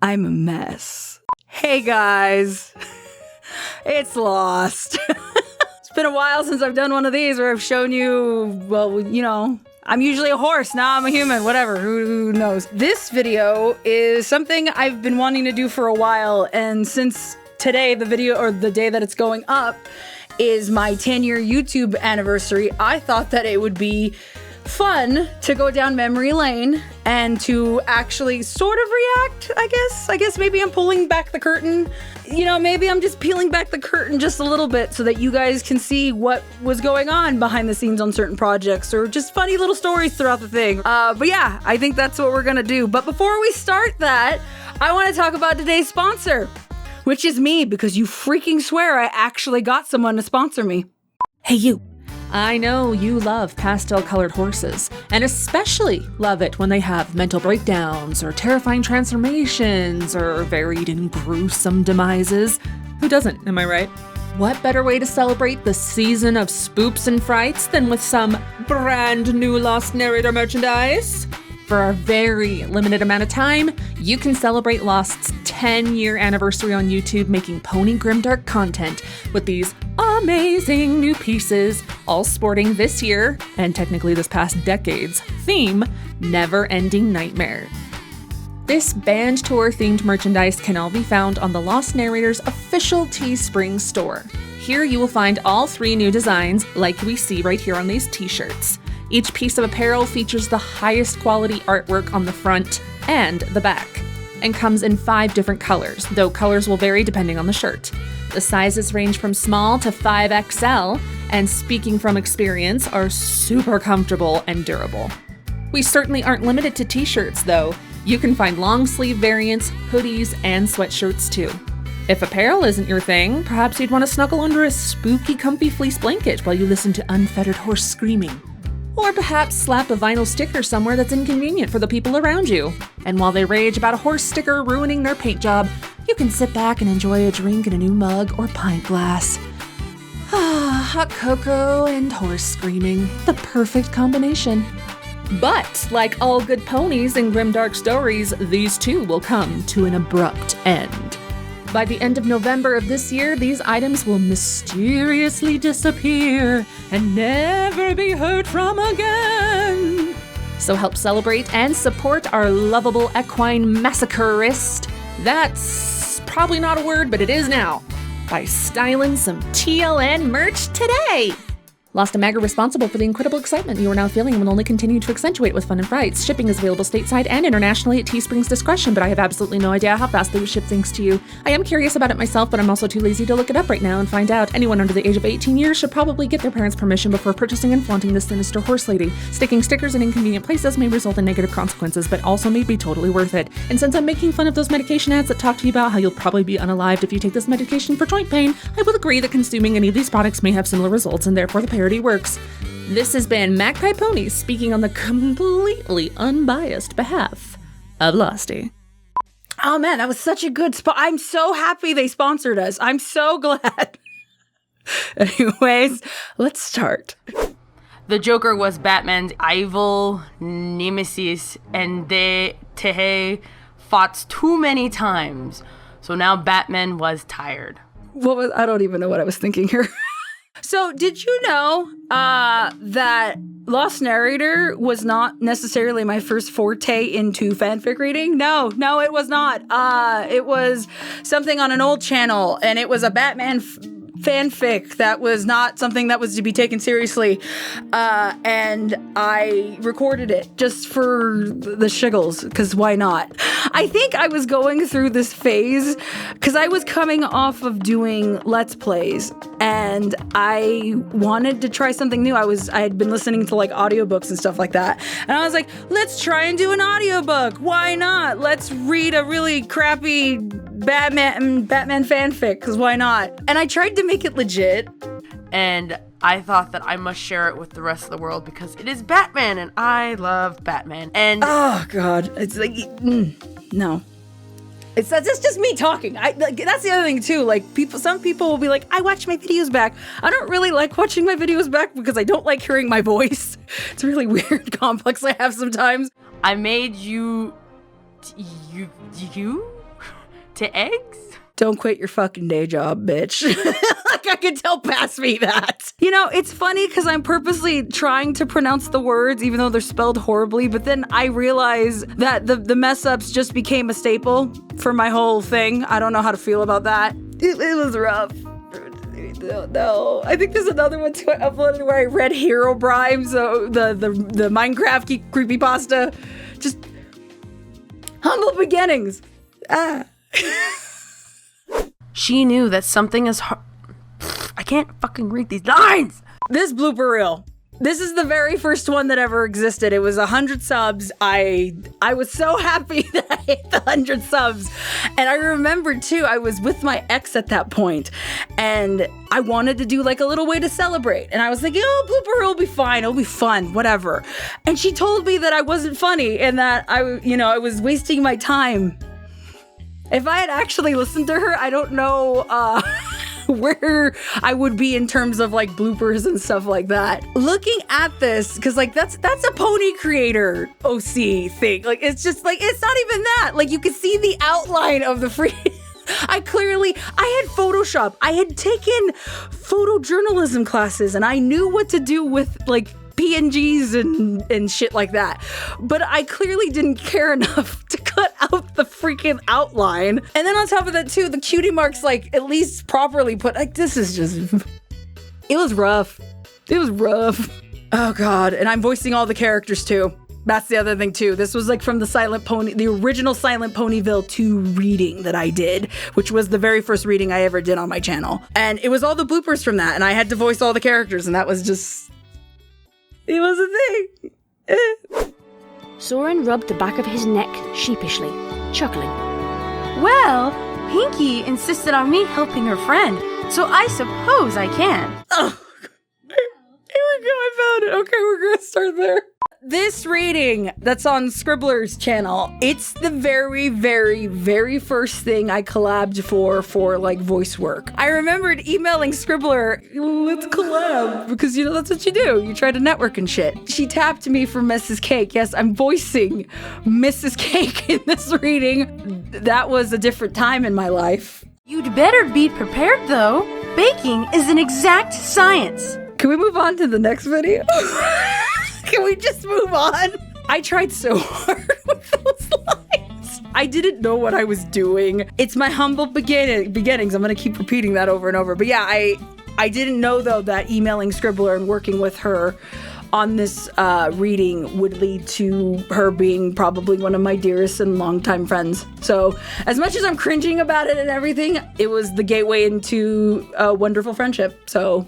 I'm a mess. Hey guys, it's Lost. It's been a while since I've done one of these where I've shown you, well, you know, I'm usually a horse, now I'm a human, whatever, who knows. This video is something I've been wanting to do for a while, and since today, the video, or the day that it's going up, is my 10-year YouTube anniversary, I thought that it would be fun to go down memory lane and to actually sort of react, I guess maybe I'm pulling back the curtain. You know, maybe I'm just peeling back the curtain just a little bit so that you guys can see what was going on behind the scenes on certain projects, or just funny little stories throughout the thing. But yeah, I think that's what we're gonna do. But before we start that, I want to talk about today's sponsor, which is me, because you freaking swear I actually got someone to sponsor me. Hey, you. I know you love pastel-colored horses, and especially love it when they have mental breakdowns, or terrifying transformations, or varied and gruesome demises. Who doesn't, am I right? What better way to celebrate the season of spoops and frights than with some brand new Lost Narrator merchandise? For a very limited amount of time, you can celebrate Lost's 10-year anniversary on YouTube making Pony Grimdark content with these amazing new pieces, all sporting this year, and technically this past decade's, theme, Never-Ending Nightmare. This band tour themed merchandise can all be found on the Lost Narrator's official Teespring store. Here you will find all 3 new designs like we see right here on these t-shirts. Each piece of apparel features the highest quality artwork on the front and the back, and comes in 5 different colors, though colors will vary depending on the shirt. The sizes range from small to 5XL, and speaking from experience, are super comfortable and durable. We certainly aren't limited to t-shirts though. You can find long sleeve variants, hoodies, and sweatshirts too. If apparel isn't your thing, perhaps you'd want to snuggle under a spooky comfy fleece blanket while you listen to unfettered horse screaming. Or perhaps slap a vinyl sticker somewhere that's inconvenient for the people around you. And while they rage about a horse sticker ruining their paint job, you can sit back and enjoy a drink in a new mug or pint glass. Ah, hot cocoa and horse screaming. The perfect combination. But, like all good ponies in grimdark stories, these too will come to an abrupt end. By the end of November of this year, these items will mysteriously disappear and never be heard from again. So help celebrate and support our lovable equine massacreist. That's probably not a word, but it is now. By styling some TLN merch today. Lost and Mag are responsible for the incredible excitement you are now feeling and will only continue to accentuate with fun and frights. Shipping is available stateside and internationally at Teespring's discretion, but I have absolutely no idea how fast they would ship things to you. I am curious about it myself, but I'm also too lazy to look it up right now and find out. Anyone under the age of 18 years should probably get their parents' permission before purchasing and flaunting this sinister horse lady. Sticking stickers in inconvenient places may result in negative consequences, but also may be totally worth it. And since I'm making fun of those medication ads that talk to you about how you'll probably be unalived if you take this medication for joint pain, I will agree that consuming any of these products may have similar results, and therefore the parody works. This has been Magpie Ponies speaking on the completely unbiased behalf of Losty. Oh man, that was such a good spot. I'm so happy they sponsored us. I'm so glad. Anyways, let's start. The Joker was Batman's evil nemesis, and they fought too many times. So now Batman was tired. I don't even know what I was thinking here. So, did you know that Lost Narrator was not necessarily my first forte into fanfic reading? No, it was not. It was something on an old channel, and it was a Batman fanfic that was not something that was to be taken seriously. And I recorded it just for the shiggles, because why not? I think I was going through this phase because I was coming off of doing Let's Plays, and I wanted to try something new. I had been listening to like audiobooks and stuff like that, and I was like, let's try and do an audiobook. Why not? Let's read a really crappy Batman fanfic, because why not? And I tried to make it legit, and I thought that I must share it with the rest of the world because it is Batman and I love Batman. And oh god, it's like no. That's just me talking. That's the other thing too. Like some people will be like, I watch my videos back. I don't really like watching my videos back because I don't like hearing my voice. It's a really weird complex I have sometimes. I made you to eggs? Don't quit your fucking day job, bitch. Like, I could tell past me that. You know, it's funny because I'm purposely trying to pronounce the words, even though they're spelled horribly, but then I realize that the mess ups just became a staple for my whole thing. I don't know how to feel about that. It was rough. No, I think there's another one too I uploaded where I read Hero Bribe, so the Minecraft creepypasta. Just humble beginnings. She knew that something is hard. I can't fucking read these lines. This blooper reel. This is the very first one that ever existed. It was 100 subs. I was so happy that I hit the 100 subs. And I remembered too, I was with my ex at that point, and I wanted to do like a little way to celebrate. And I was like, oh, blooper reel will be fine. It'll be fun, whatever. And she told me that I wasn't funny and that I was wasting my time. If I had actually listened to her, I don't know where I would be in terms of like bloopers and stuff like that. Looking at this, because like that's a pony creator OC thing. Like, it's just like, it's not even that. Like, you can see the outline of the free. I had Photoshop. I had taken photojournalism classes and I knew what to do with like PNGs and shit like that. But I clearly didn't care enough to cut out the freaking outline. And then on top of that too, the cutie marks like at least properly put, like, this is just, it was rough. It was rough. Oh God. And I'm voicing all the characters too. That's the other thing too. This was like from the original Silent Ponyville 2 reading that I did, which was the very first reading I ever did on my channel. And it was all the bloopers from that. And I had to voice all the characters, and that was just, it was a thing. Soren rubbed the back of his neck sheepishly, chuckling. Well, Pinky insisted on me helping her friend, so I suppose I can. Oh, here we go. I found it. Okay, we're going to start there. This reading that's on Scribbler's channel, it's the very, very, very first thing I collabed for like voice work. I remembered emailing Scribbler, let's collab, because you know, that's what you do. You try to network and shit. She tapped me for Mrs. Cake. Yes, I'm voicing Mrs. Cake in this reading. That was a different time in my life. You'd better be prepared though. Baking is an exact science. Can we move on to the next video? Can we just move on? I tried so hard with those lines. I didn't know what I was doing. It's my humble beginnings. I'm gonna keep repeating that over and over. But yeah, I didn't know though that emailing Scribbler and working with her on this reading would lead to her being probably one of my dearest and longtime friends. So as much as I'm cringing about it and everything, it was the gateway into a wonderful friendship. So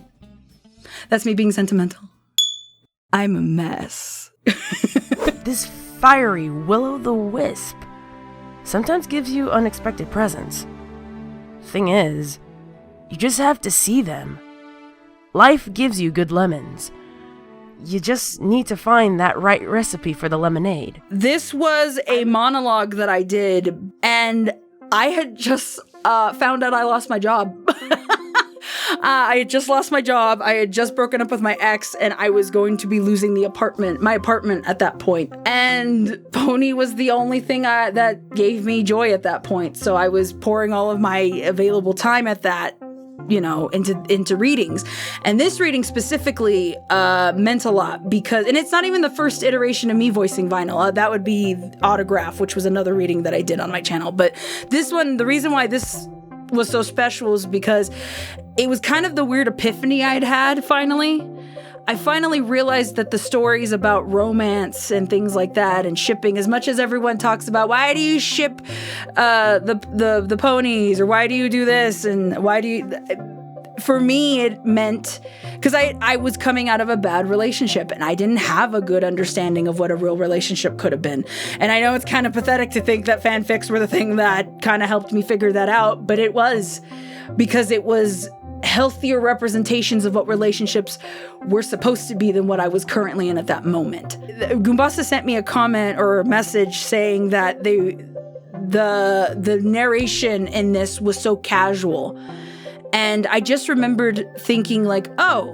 that's me being sentimental. I'm a mess. This fiery will-o'-the-wisp sometimes gives you unexpected presents. Thing is, you just have to see them. Life gives you good lemons. You just need to find that right recipe for the lemonade. This was a monologue that I did, and I had just found out I lost my job. I had just lost my job. I had just broken up with my ex, and I was going to be losing my apartment at that point. And Pony was the only thing that gave me joy at that point. So I was pouring all of my available time at that, you know, into readings. And this reading specifically meant a lot because, and it's not even the first iteration of me voicing Vinyl. That would be Autograph, which was another reading that I did on my channel. But this one, the reason why this was so special is because it was kind of the weird epiphany I'd had finally. I finally realized that the stories about romance and things like that and shipping, as much as everyone talks about why do you ship the ponies, or why do you do this, and why do you, for me it meant, because I was coming out of a bad relationship and I didn't have a good understanding of what a real relationship could have been. And I know it's kind of pathetic to think that fanfics were the thing that kind of helped me figure that out, but it was, because it was healthier representations of what relationships were supposed to be than what I was currently in at that moment. Gumbasa sent me a comment or a message saying that the narration in this was so casual. And I just remembered thinking like, oh,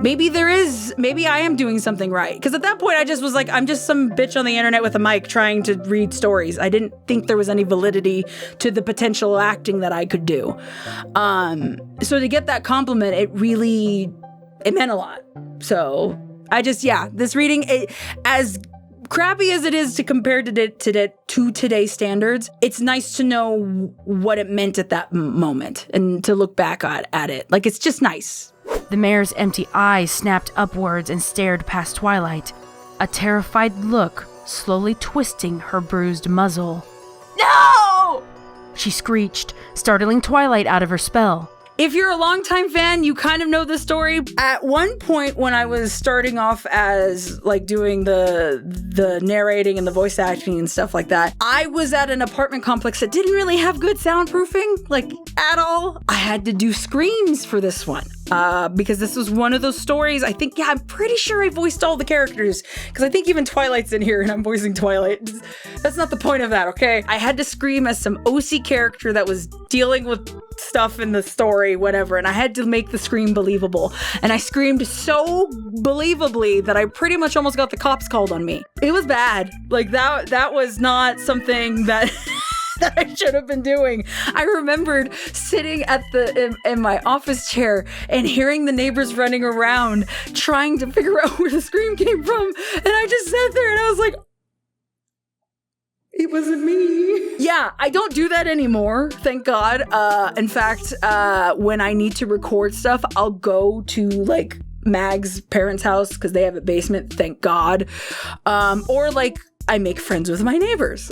maybe I am doing something right. Because at that point, I just was like, I'm just some bitch on the internet with a mic trying to read stories. I didn't think there was any validity to the potential acting that I could do. So to get that compliment, it meant a lot. So this reading, as crappy as it is to compare to today's standards, it's nice to know what it meant at that moment and to look back at it. Like, it's just nice. The mayor's empty eyes snapped upwards and stared past Twilight, a terrified look slowly twisting her bruised muzzle. "No!" she screeched, startling Twilight out of her spell. If you're a longtime fan, you kind of know the story. At one point when I was starting off as like doing the narrating and the voice acting and stuff like that, I was at an apartment complex that didn't really have good soundproofing, like at all. I had to do screams for this one. Because this was one of those stories, I'm pretty sure I voiced all the characters, because I think even Twilight's in here and I'm voicing Twilight. That's not the point of that, okay? I had to scream as some OC character that was dealing with stuff in the story, whatever, and I had to make the scream believable. And I screamed so believably that I pretty much almost got the cops called on me. It was bad. Like, that was not something that... that I should have been doing. I remembered sitting at in my office chair and hearing the neighbors running around trying to figure out where the scream came from, and I just sat there and I was like, it wasn't me. Yeah, I don't do that anymore, thank God. In fact, when I need to record stuff, I'll go to like Mag's parents' house because they have a basement, thank God. Or like I make friends with my neighbors,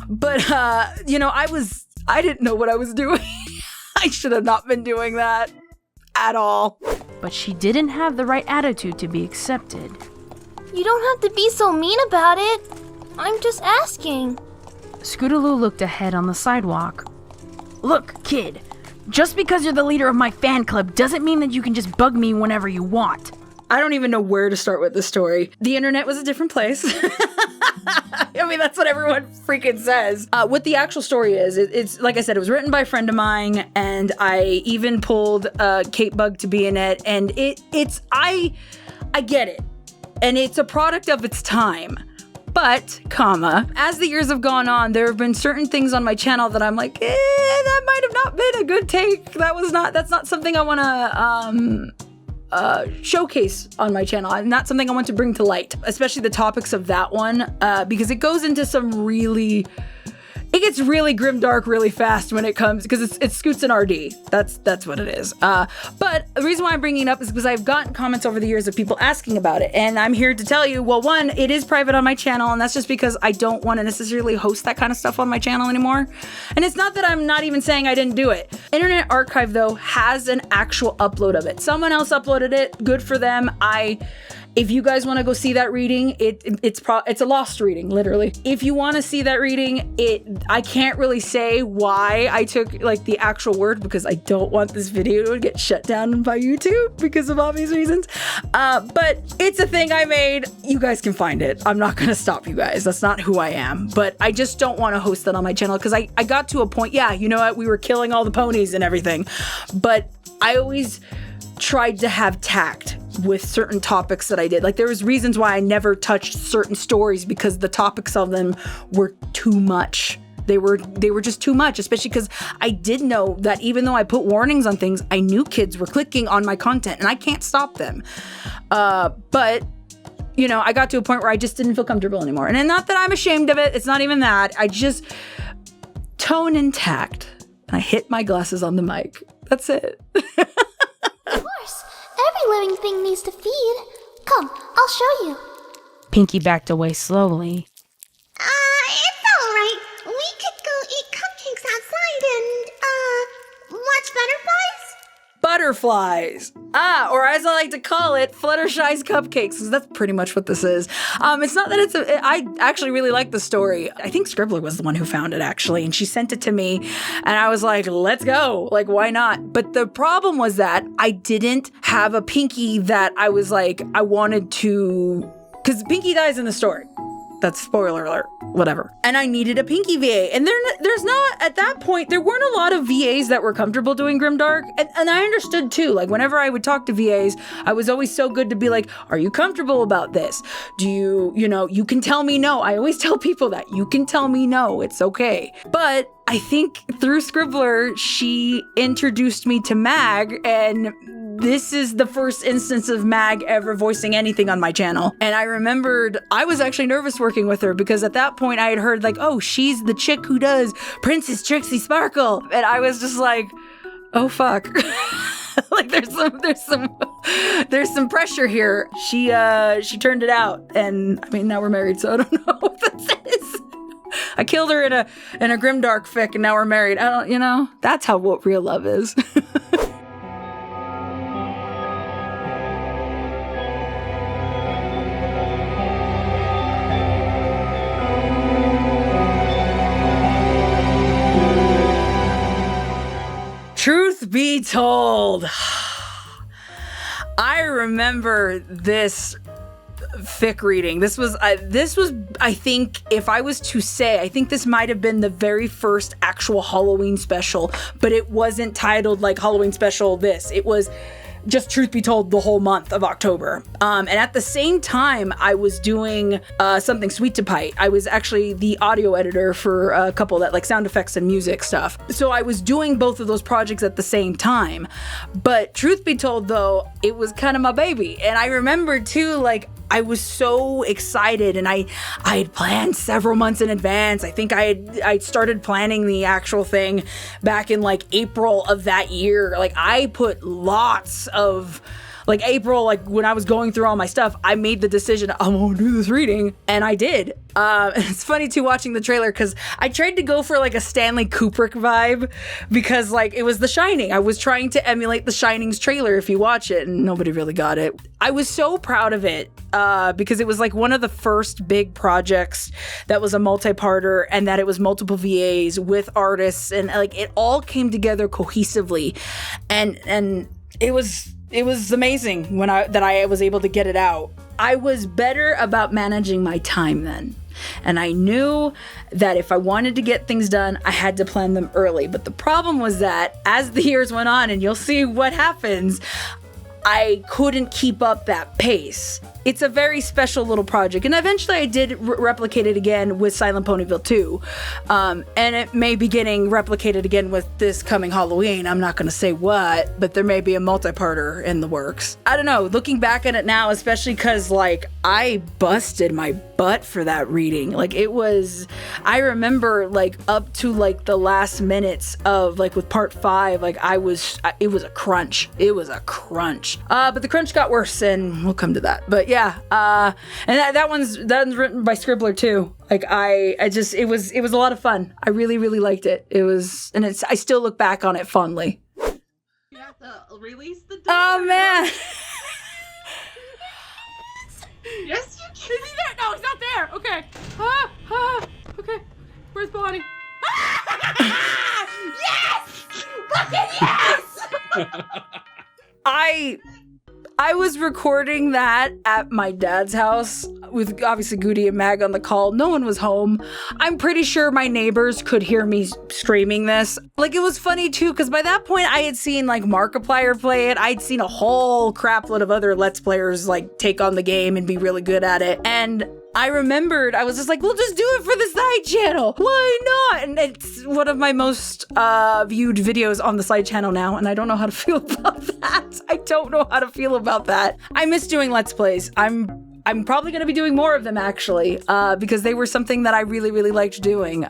But, I didn't know what I was doing. I should have not been doing that at all. But she didn't have the right attitude to be accepted. You don't have to be so mean about it. I'm just asking. Scootaloo looked ahead on the sidewalk. Look, kid, just because you're the leader of my fan club doesn't mean that you can just bug me whenever you want. I don't even know where to start with this story. The internet was a different place. I mean, that's what everyone freaking says. What the actual story is, it's like I said, it was written by a friend of mine, and I even pulled Kate Bug to be in it, and I get it, and it's a product of its time. But, as the years have gone on, there have been certain things on my channel that I'm like, that might have not been a good take. That's not something I want to showcase on my channel. And not something I want to bring to light, especially the topics of that one, because it goes into it gets really grimdark really fast when it comes, because it's Scoots and RD. That's what it is. But the reason why I'm bringing it up is because I've gotten comments over the years of people asking about it, and I'm here to tell you, well, one, it is private on my channel, and that's just because I don't want to necessarily host that kind of stuff on my channel anymore. And it's not that I'm not even saying I didn't do it. Internet Archive, though, has an actual upload of it. Someone else uploaded it. Good for them. If you guys want to go see that reading, it's a lost reading, literally. If you want to see that reading, I can't really say why I took like the actual word, because I don't want this video to get shut down by YouTube because of obvious reasons. But it's a thing I made. You guys can find it. I'm not going to stop you guys. That's not who I am. But I just don't want to host that on my channel, because I got to a point, you know what? We were killing all the ponies and everything. But I always tried to have tact with certain topics that I did. Like, there was reasons why I never touched certain stories, because the topics of them were too much. They were just too much, especially because I did know that even though I put warnings on things, I knew kids were clicking on my content, and I can't stop them. But I got to a point where I just didn't feel comfortable anymore. And not that I'm ashamed of it. It's not even that. I just tone and tact. And I hit my glasses on the mic. That's it. Of course, every living thing needs to feed. Come, I'll show you. Pinky backed away slowly. It's alright. We could go eat cupcakes outside and, watch butterflies? Butterflies. Or as I like to call it, Fluttershy's cupcakes, because that's pretty much what this is. It's not that I actually really like the story. I think Scribbler was the one who found it, actually, and she sent it to me, and I was like, let's go. Like, why not? But the problem was that I didn't have a Pinky that I was like, I wanted to, because Pinky dies in the story. That's spoiler alert, whatever. And I needed a Pinky VA. And there's not, at that point, there weren't a lot of VAs that were comfortable doing Grimdark. And I understood too, like whenever I would talk to VAs, I was always so good to be like, are you comfortable about this? Do you can tell me no. I always tell people that you can tell me no, it's okay. But I think through Scribbler, she introduced me to Mag, and this is the first instance of Mag ever voicing anything on my channel. And I remembered I was actually nervous working with her because at that point I had heard like, oh, she's the chick who does Princess Trixie Sparkle. And I was just like, oh fuck. Like there's some pressure here. She turned it out, and I mean now we're married, so I don't know what this is. I killed her in a Grimdark fic, and now we're married. I don't, that's how what real love is. Truth be told, I remember this fic reading. This was, I think, if I was to say, I think this might have been the very first actual Halloween special, but it wasn't titled like Halloween special this. It was just Truth Be Told the whole month of October. And at the same time, I was doing something Sweet to Pite. I was actually the audio editor for a couple that like sound effects and music stuff. So I was doing both of those projects at the same time. But Truth Be Told though, it was kind of my baby. And I remember too, like, I was so excited, and I had planned several months in advance. I think I started planning the actual thing back in like April of that year. Like I put lots of like April, like when I was going through all my stuff, I made the decision I'm gonna do this reading, and I did. It's funny too watching the trailer because I tried to go for like a Stanley Kubrick vibe because like it was The Shining. I was trying to emulate The Shining's trailer if you watch it, and nobody really got it. I was so proud of it because it was like one of the first big projects that was a multi-parter, and that it was multiple VAs with artists, and like it all came together cohesively, and it was amazing when I was able to get it out. I was better about managing my time then. And I knew that if I wanted to get things done, I had to plan them early. But the problem was that as the years went on, and you'll see what happens, I couldn't keep up that pace. It's a very special little project, and eventually I did replicate it again with Silent Ponyville 2, and it may be getting replicated again with this coming Halloween. I'm not going to say what, but there may be a multi-parter in the works. I don't know, looking back at it now, especially because like I busted my butt for that reading. Like it was, I remember like up to like the last minutes of like with part 5, like it was a crunch. It was a crunch. But the crunch got worse, and we'll come to that. But yeah, and that one's written by Scribbler too. Like it was a lot of fun. I really, really liked it. It was, and I still look back on it fondly. You have to release the door. Oh man. Yes, you can. Is he there? No, he's not there. Okay. Okay. Where's Bonnie? Yes! Fucking yes! I was recording that at my dad's house with obviously Guti and Mag on the call. No one was home. I'm pretty sure my neighbors could hear me screaming this. Like it was funny too, because by that point I had seen like Markiplier play it. I'd seen a whole crapload of other Let's Players like take on the game and be really good at it. And I remembered, I was just like, we'll just do it for the side channel. Why not? And it's one of my most viewed videos on the side channel now, and I don't know how to feel about that. I don't know how to feel about that. I miss doing Let's Plays. I'm probably going to be doing more of them actually, because they were something that I really, really liked doing.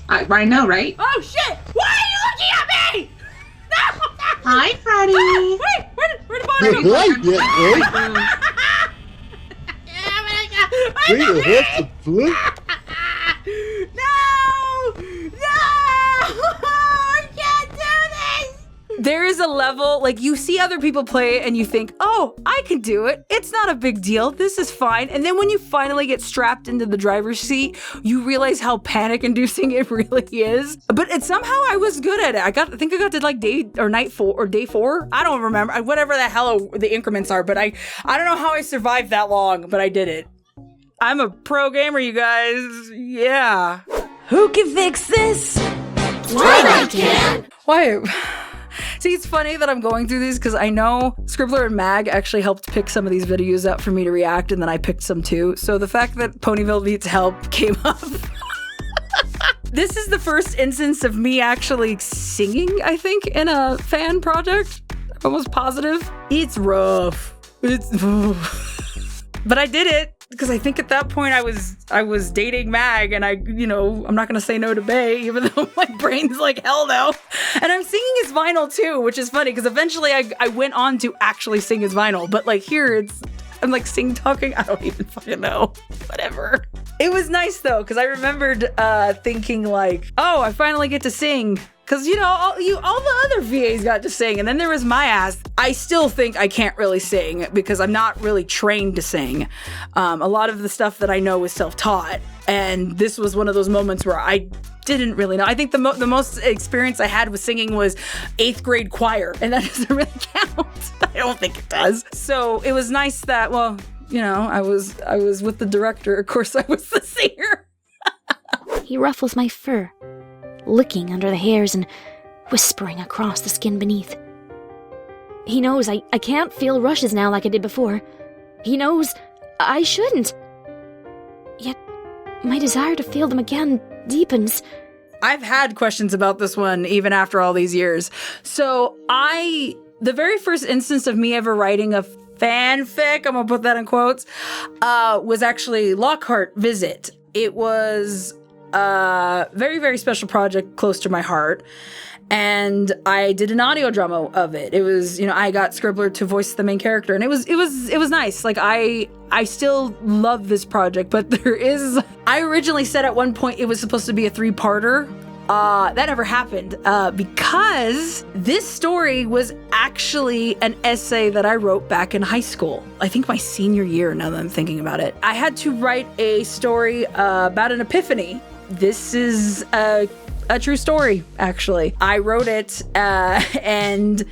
I know, right? Oh shit! Why are you looking at me? No! Hi, Freddie. Wait, where did Bonnie go? I can't do this! There is a level, like you see other people play it and you think, oh, I can do it. It's not a big deal. This is fine. And then when you finally get strapped into the driver's seat, you realize how panic-inducing it really is. But somehow I was good at it. I think I got to like day 4. I don't remember. Whatever the hell the increments are, but I don't know how I survived that long, but I did it. I'm a pro gamer, you guys. Yeah. Who can fix this? Twilight can! Why? See, it's funny that I'm going through these because I know Scribbler and Mag actually helped pick some of these videos up for me to react, and then I picked some too. So the fact that Ponyville Needs Help came up. This is the first instance of me actually singing, I think, in a fan project. I'm almost positive. It's rough. But I did it. Because I think at that point I was dating Mag, and I'm not gonna say no to Bay, even though my brain's like, hell no. And I'm singing his vinyl too, which is funny because eventually I went on to actually sing his vinyl. But like here I'm like talking. I don't even fucking know. Whatever. It was nice though, because I remembered thinking like, oh, I finally get to sing. Because, all the other VAs got to sing, and then there was my ass. I still think I can't really sing because I'm not really trained to sing. A lot of the stuff that I know is self-taught, and this was one of those moments where I didn't really know. I think the most experience I had with singing was 8th grade choir, and that doesn't really count. I don't think it does. So it was nice that, I was with the director. Of course, I was the singer. He ruffles my fur, licking under the hairs and whispering across the skin beneath. He knows I can't feel rushes now like I did before. He knows I shouldn't. Yet my desire to feel them again deepens. I've had questions about this one even after all these years. So the very first instance of me ever writing a fanfic, I'm gonna put that in quotes, was actually Lockhart Visit. It was a very, very special project close to my heart. And I did an audio drama of it. It was, I got Scribbler to voice the main character, and it was nice. Like I still love this project, but I originally said at one point it was supposed to be a 3-parter. That never happened because this story was actually an essay that I wrote back in high school. I think my senior year, now that I'm thinking about it. I had to write a story about an epiphany. This is a true story, actually. I wrote it and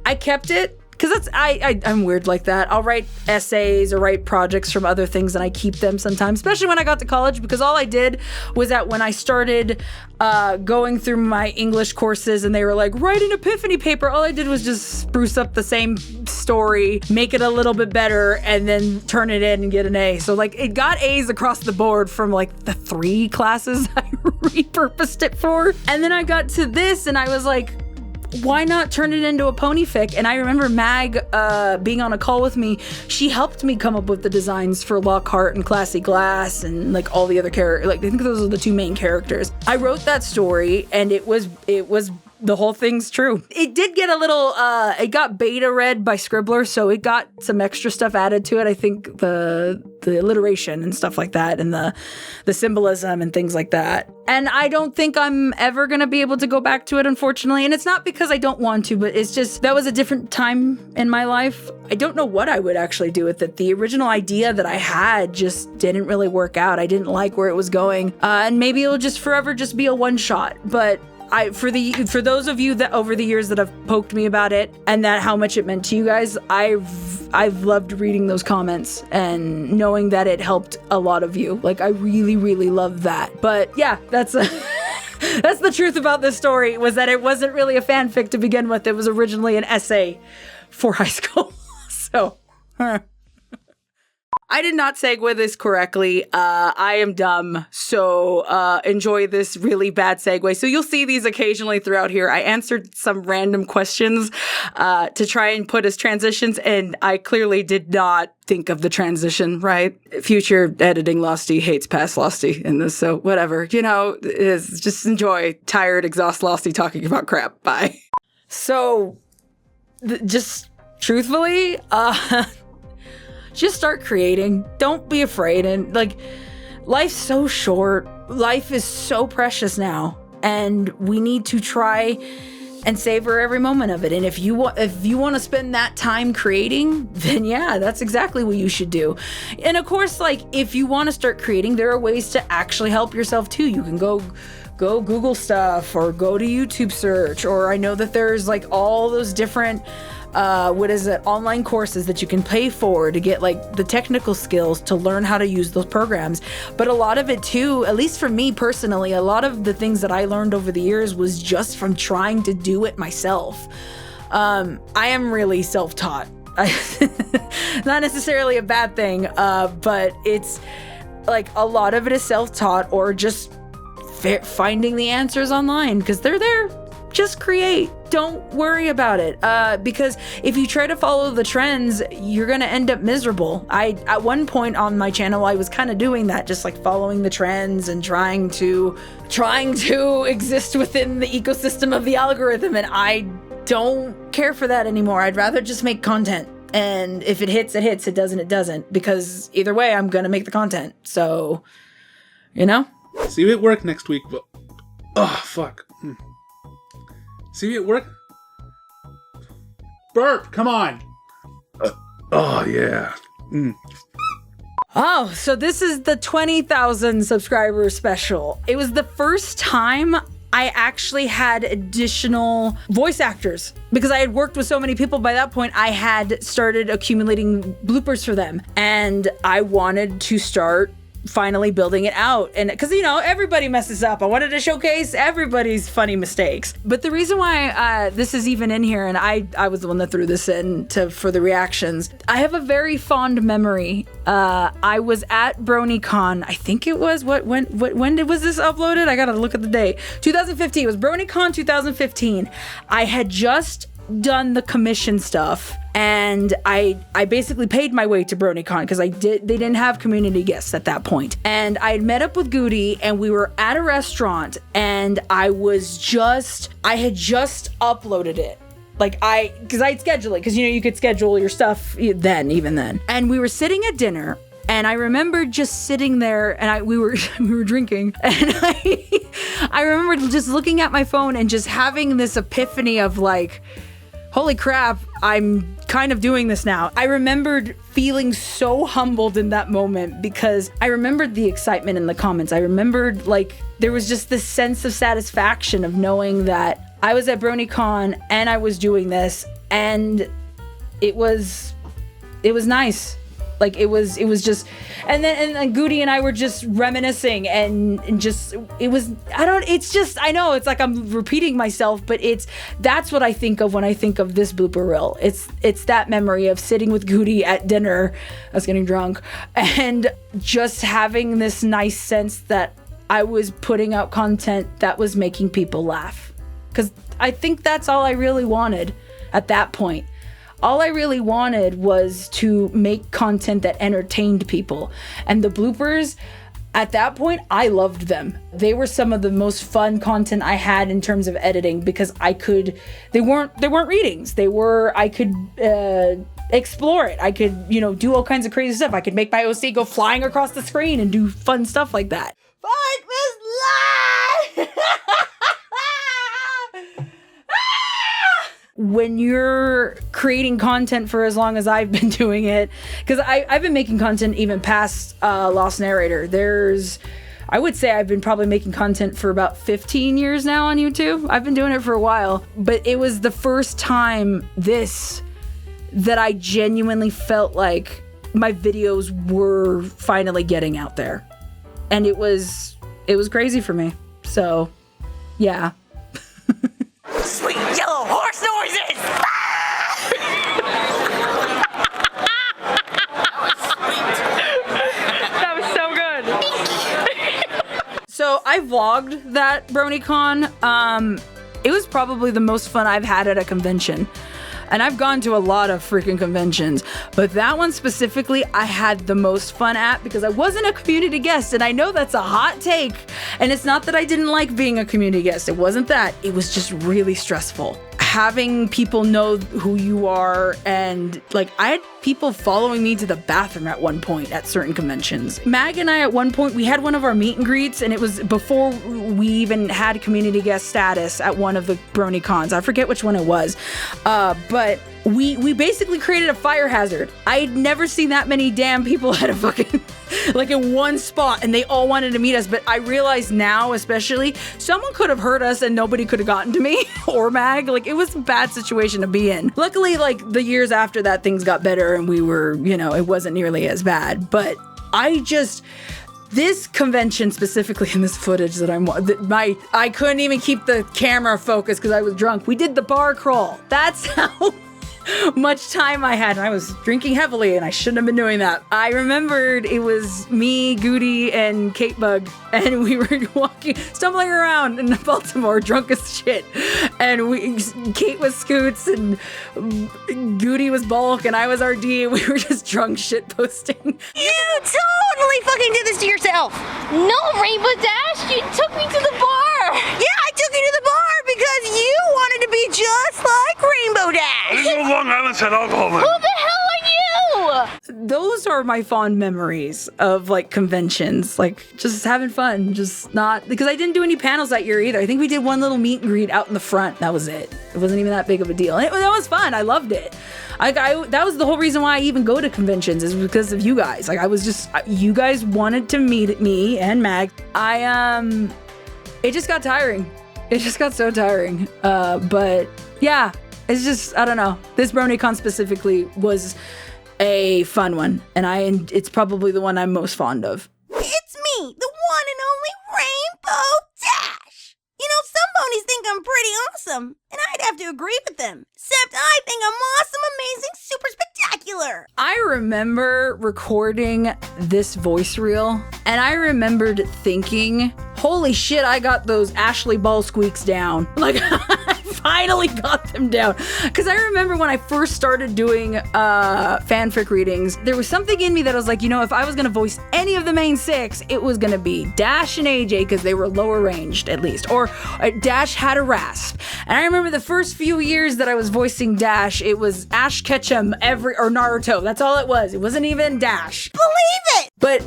I kept it. Because I'm weird like that. I'll write essays or write projects from other things and I keep them sometimes, especially when I got to college, because all I did was that when I started going through my English courses and they were like, write an epiphany paper, all I did was just spruce up the same story, make it a little bit better, and then turn it in and get an A. So like it got A's across the board from like the 3 classes I repurposed it for. And then I got to this and I was like, why not turn it into a ponyfic? And I remember Mag being on a call with me. She helped me come up with the designs for Lockhart and Classy Glass and like all the other characters. Like I think those are the 2 main characters. I wrote that story and it was the whole thing's true. It did get a little, it got beta read by Scribbler, so it got some extra stuff added to it. I think the alliteration and stuff like that and the symbolism and things like that. And I don't think I'm ever going to be able to go back to it, unfortunately. And it's not because I don't want to, but it's just, that was a different time in my life. I don't know what I would actually do with it. The original idea that I had just didn't really work out. I didn't like where it was going. And maybe it'll just forever just be a one-shot. But for those of you that over the years that have poked me about it and that how much it meant to you guys, I've loved reading those comments and knowing that it helped a lot of you. Like I really, really love that. But yeah, that's the truth about this story, was that it wasn't really a fanfic to begin with. It was originally an essay for high school. So I did not segue this correctly. I am dumb, so enjoy this really bad segue. So you'll see these occasionally throughout here. I answered some random questions to try and put as transitions, and I clearly did not think of the transition, right? Future editing Losty hates past Losty in this, so whatever. Just enjoy tired, exhaust Losty talking about crap. Bye. So, just truthfully, just start creating. Don't be afraid. And like, life's so short. Life is so precious now. And we need to try and savor every moment of it. And if you want to spend that time creating, then yeah, that's exactly what you should do. And of course, like if you want to start creating, there are ways to actually help yourself too. You can go Google stuff or go to YouTube search, or I know that there's like all those different what is it, online courses that you can pay for to get like the technical skills to learn how to use those programs. But a lot of it too, at least for me personally, a lot of the things that I learned over the years was just from trying to do it myself. I am really self-taught. Not necessarily a bad thing, but it's like a lot of it is self-taught or just finding the answers online because they're there. Just create. Don't worry about it. Because if you try to follow the trends, you're going to end up miserable. At one point on my channel, I was kind of doing that, just like following the trends and trying to exist within the ecosystem of the algorithm. And I don't care for that anymore. I'd rather just make content. And if it hits, it hits. It doesn't, it doesn't. Because either way, I'm going to make the content. So, you know? See you at work next week. Oh, fuck. See you at work? Burp, come on. Oh, yeah. Oh, so this is the 20,000 subscriber special. It was the first time I actually had additional voice actors because I had worked with so many people by that point. I had started accumulating bloopers for them and I wanted to start finally building it out. And because, you know, everybody messes up. I wanted to showcase everybody's funny mistakes. But the reason why this is even in here, and I was the one that threw this in for the reactions, I have a very fond memory. I was at BronyCon. I think it was, when was this uploaded? I gotta look at the date. 2015. It was BronyCon 2015. I had just done the commission stuff and I basically paid my way to BronyCon because they didn't have community guests at that point. And I had met up with Guti and we were at a restaurant and I had just uploaded it. Because I'd schedule it, because you know you could schedule your stuff even then. And we were sitting at dinner and I remember just sitting there and we were drinking and I remember just looking at my phone and just having this epiphany of like, holy crap, I'm kind of doing this now. I remembered feeling so humbled in that moment because I remembered the excitement in the comments. I remembered like there was just this sense of satisfaction of knowing that I was at BronyCon and I was doing this and it was nice. Like it was just, and then Guti and I were just reminiscing and just, I know it's like I'm repeating myself, but that's what I think of when I think of this blooper reel. It's that memory of sitting with Guti at dinner, I was getting drunk, and just having this nice sense that I was putting out content that was making people laugh. Because I think that's all I really wanted at that point. All I really wanted was to make content that entertained people. And the bloopers, at that point, I loved them. They were some of the most fun content I had in terms of editing because they weren't readings. I could explore it. I could, do all kinds of crazy stuff. I could make my OC go flying across the screen and do fun stuff like that. Fuck this life! When you're creating content for as long as I've been doing it, because I've been making content even past Lost Narrator. I would say I've been probably making content for about 15 years now on YouTube. I've been doing it for a while, but it was the first time that I genuinely felt like my videos were finally getting out there. And it was crazy for me. So, yeah. Sweet yellow horse noises! That was so good. So I vlogged that BronyCon. It was probably the most fun I've had at a convention. And I've gone to a lot of freaking conventions, but that one specifically I had the most fun at because I wasn't a community guest, and I know that's a hot take, and it's not that I didn't like being a community guest. It wasn't that. It was just really stressful. Having people know who you are, and like I had people following me to the bathroom at one point at certain conventions. Mag and I at one point, we had one of our meet and greets, and it was before we even had community guest status at one of the BronyCons. I forget which one it was, but we basically created a fire hazard. I had never seen that many damn people at a fucking like in one spot, and they all wanted to meet us. But I realize now, especially, someone could have hurt us and nobody could have gotten to me or Mag. Like, it was a bad situation to be in. Luckily, like the years after that, things got better and we were, it wasn't nearly as bad. But this convention specifically in this footage that I couldn't even keep the camera focused because I was drunk. We did the bar crawl. That's how much time I had. And I was drinking heavily and I shouldn't have been doing that. I remembered it was me, Guti, and Kate Bug, and we were stumbling around in Baltimore drunk as shit. And Kate was Scoots and Guti was Bulk and I was RD, and we were just drunk shit posting. You totally fucking did this to yourself. No, Rainbow Dash, you took me to the bar. Yeah, I took you to the bar because you wanted to be just like Rainbow Dash. Long Island said alcohol. Who the hell are you? Those are my fond memories of like conventions, like just having fun, just not, because I didn't do any panels that year either. I think we did one little meet and greet out in the front. That was it. It wasn't even that big of a deal. And that was fun. I loved it. That was the whole reason why I even go to conventions, is because of you guys. Like, you guys wanted to meet me and Mag. It just got tiring. It just got so tiring. But yeah, it's just, I don't know. This BronyCon specifically was a fun one, and it's probably the one I'm most fond of. It's me, the one and only Rainbow Dash. Some ponies think I'm pretty awesome, and I'd have to agree with them. Except I think I'm awesome, amazing, super spectacular. I remember recording this voice reel, and I remembered thinking, holy shit, I got those Ashley Ball squeaks down. Like, I finally got them down. Because I remember when I first started doing fanfic readings, there was something in me that was like, if I was going to voice any of the main 6, it was going to be Dash and AJ, because they were lower ranged at least. Or Dash had a rasp. And I remember the first few years that I was voicing Dash, it was Ash Ketchum or Naruto. That's all it was. It wasn't even Dash. Believe it! But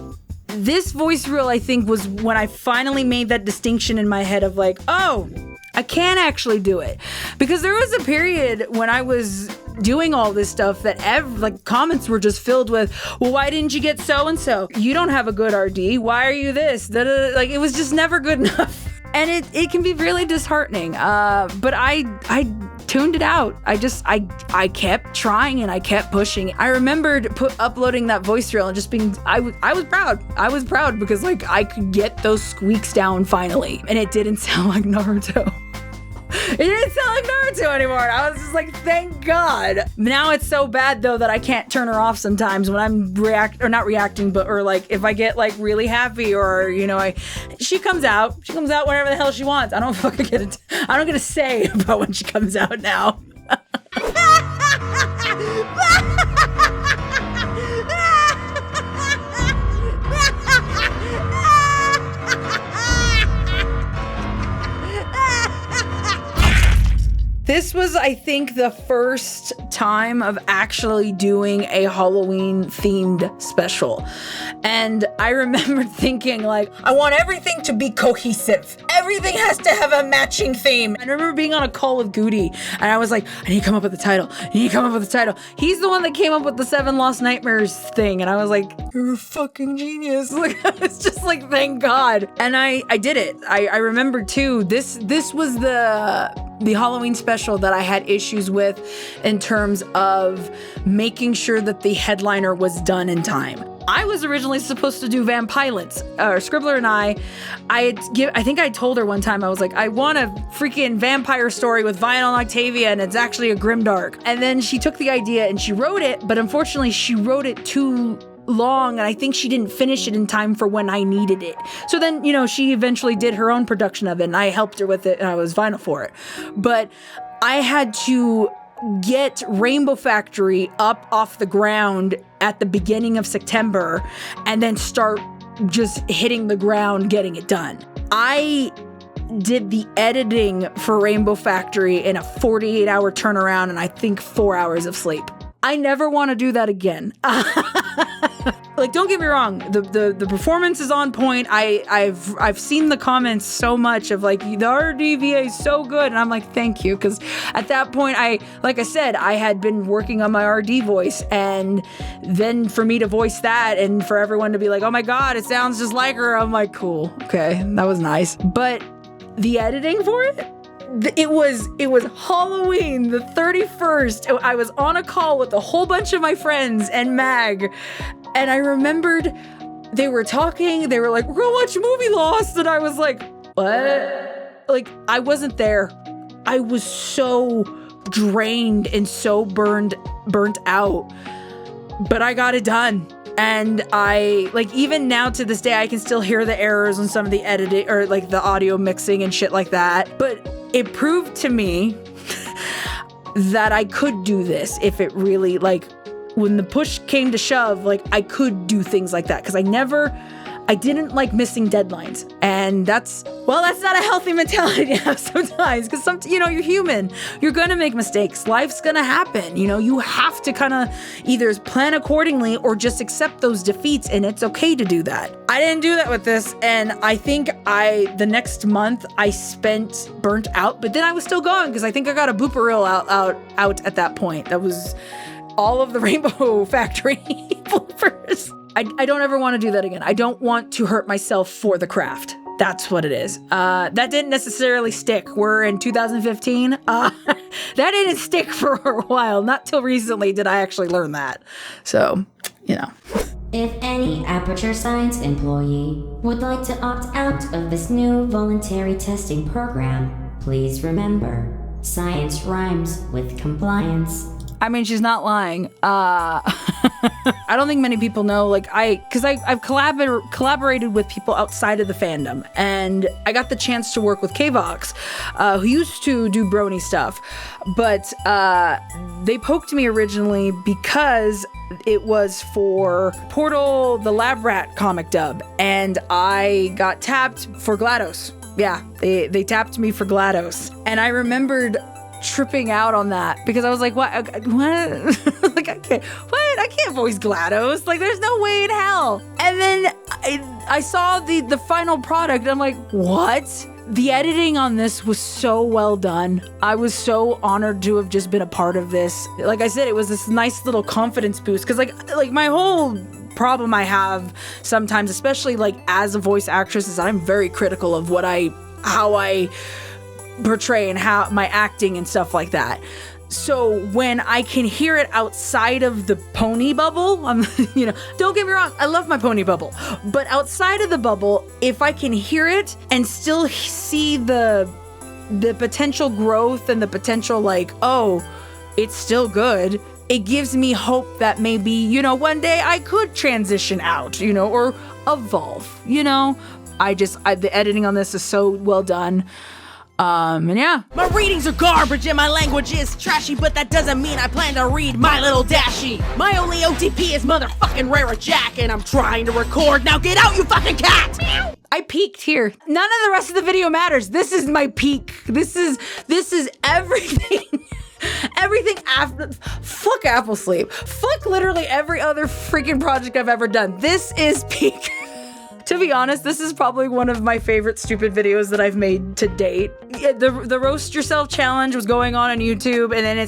this voice reel, I think, was when I finally made that distinction in my head of like, oh, I can actually do it. Because there was a period when I was doing all this stuff that comments were just filled with, well, why didn't you get so-and-so? You don't have a good RD. Why are you this? Da-da-da. Like, it was just never good enough. And it can be really disheartening. But I tuned it out. I kept trying and I kept pushing. I remembered uploading that voice reel and just being, I was proud. I was proud because like I could get those squeaks down finally. And it didn't sound like Naruto. It didn't sound like Naruto anymore. I was just like, thank God. Now it's so bad though that I can't turn her off sometimes when I'm not reacting, or like if I get like really happy or she comes out whenever the hell she wants. I don't fucking get a say about when she comes out now. This was, I think, the first time of actually doing a Halloween-themed special. And I remember thinking, like, I want everything to be cohesive. Everything has to have a matching theme. I remember being on a call with Guti, and I was like, I need to come up with a title. He's the one that came up with the 7 Lost Nightmares thing, and I was like, you're a fucking genius. Like, I was just like, thank God. And I did it. I remember, too, this was the Halloween special that I had issues with in terms of making sure that the headliner was done in time. I was originally supposed to do Vampilots. Scribbler and I think I told her one time, I was like, I want a freaking vampire story with Vinyl and Octavia, and it's actually a Grimdark. And then she took the idea and she wrote it, but unfortunately she wrote it too long, and I think she didn't finish it in time for when I needed it. So then, she eventually did her own production of it, and I helped her with it, and I was vinyl for it. But I had to get Rainbow Factory up off the ground at the beginning of September, and then start just hitting the ground getting it done. I did the editing for Rainbow Factory in a 48-hour turnaround, and I think 4 hours of sleep. I never want to do that again. Like, don't get me wrong, the performance is on point. I've seen the comments so much of like, the RDVA is so good, and I'm like, thank you, because at that point, like I said, I had been working on my RD voice, and then for me to voice that, and for everyone to be like, oh my god, it sounds just like her, I'm like, cool, okay, that was nice. But the editing for it, it was Halloween the 31st. I was on a call with a whole bunch of my friends and Mag, and I remembered they were talking. They were like, we're gonna watch movie Lost, and I was like, what? Like, I wasn't there. I was so drained and so burnt out, but I got it done. And I, like, even now to this day, I can still hear the errors on some of the editing or like the audio mixing and shit like that. But it proved to me that I could do this if it really, like, when the push came to shove, like, I could do things like that. Because I didn't like missing deadlines. And that's not a healthy mentality to have sometimes. Because you're human. You're gonna make mistakes. Life's gonna happen. You have to kind of either plan accordingly or just accept those defeats, and it's okay to do that. I didn't do that with this, and I think the next month I spent burnt out, but then I was still going because I think I got a blooper reel out at that point. That was all of the Rainbow Factory bloopers. I don't ever want to do that again. I don't want to hurt myself for the craft. That's what it is. That didn't necessarily stick. We're in 2015. That didn't stick for a while. Not till recently did I actually learn that. So, If any Aperture Science employee would like to opt out of this new voluntary testing program, please remember, science rhymes with compliance. I mean, she's not lying. I don't think many people know, because I've collaborated with people outside of the fandom, and I got the chance to work with Kvox, who used to do Brony stuff, but they poked me originally because it was for Portal, the Lab Rat comic dub, and I got tapped for GLaDOS. Yeah, they tapped me for GLaDOS, and I remembered tripping out on that because I was like, what? Like, I can't voice GLaDOS. Like, there's no way in hell. And then I saw the final product, and I'm like, what? The editing on this was so well done. I was so honored to have just been a part of this. Like I said, it was this nice little confidence boost because like my whole problem I have sometimes, especially like as a voice actress, is I'm very critical of how I portray and how my acting and stuff like that. So when I can hear it outside of the pony bubble, don't get me wrong, I love my pony bubble, but outside of the bubble, if I can hear it and still see the potential growth and the potential it's still good, it gives me hope that maybe, one day I could transition out, or evolve, the editing on this is so well done. And yeah. My readings are garbage and my language is trashy, but that doesn't mean I plan to read My Little Dashie. My only OTP is motherfucking RD, and I'm trying to record. Now get out, you fucking cat! I peaked here. None of the rest of the video matters. This is my peak. This is everything. Everything after. Fuck Apple Sleep. Fuck literally every other freaking project I've ever done. This is peak. To be honest, this is probably one of my favorite stupid videos that I've made to date. The Roast Yourself challenge was going on YouTube, and then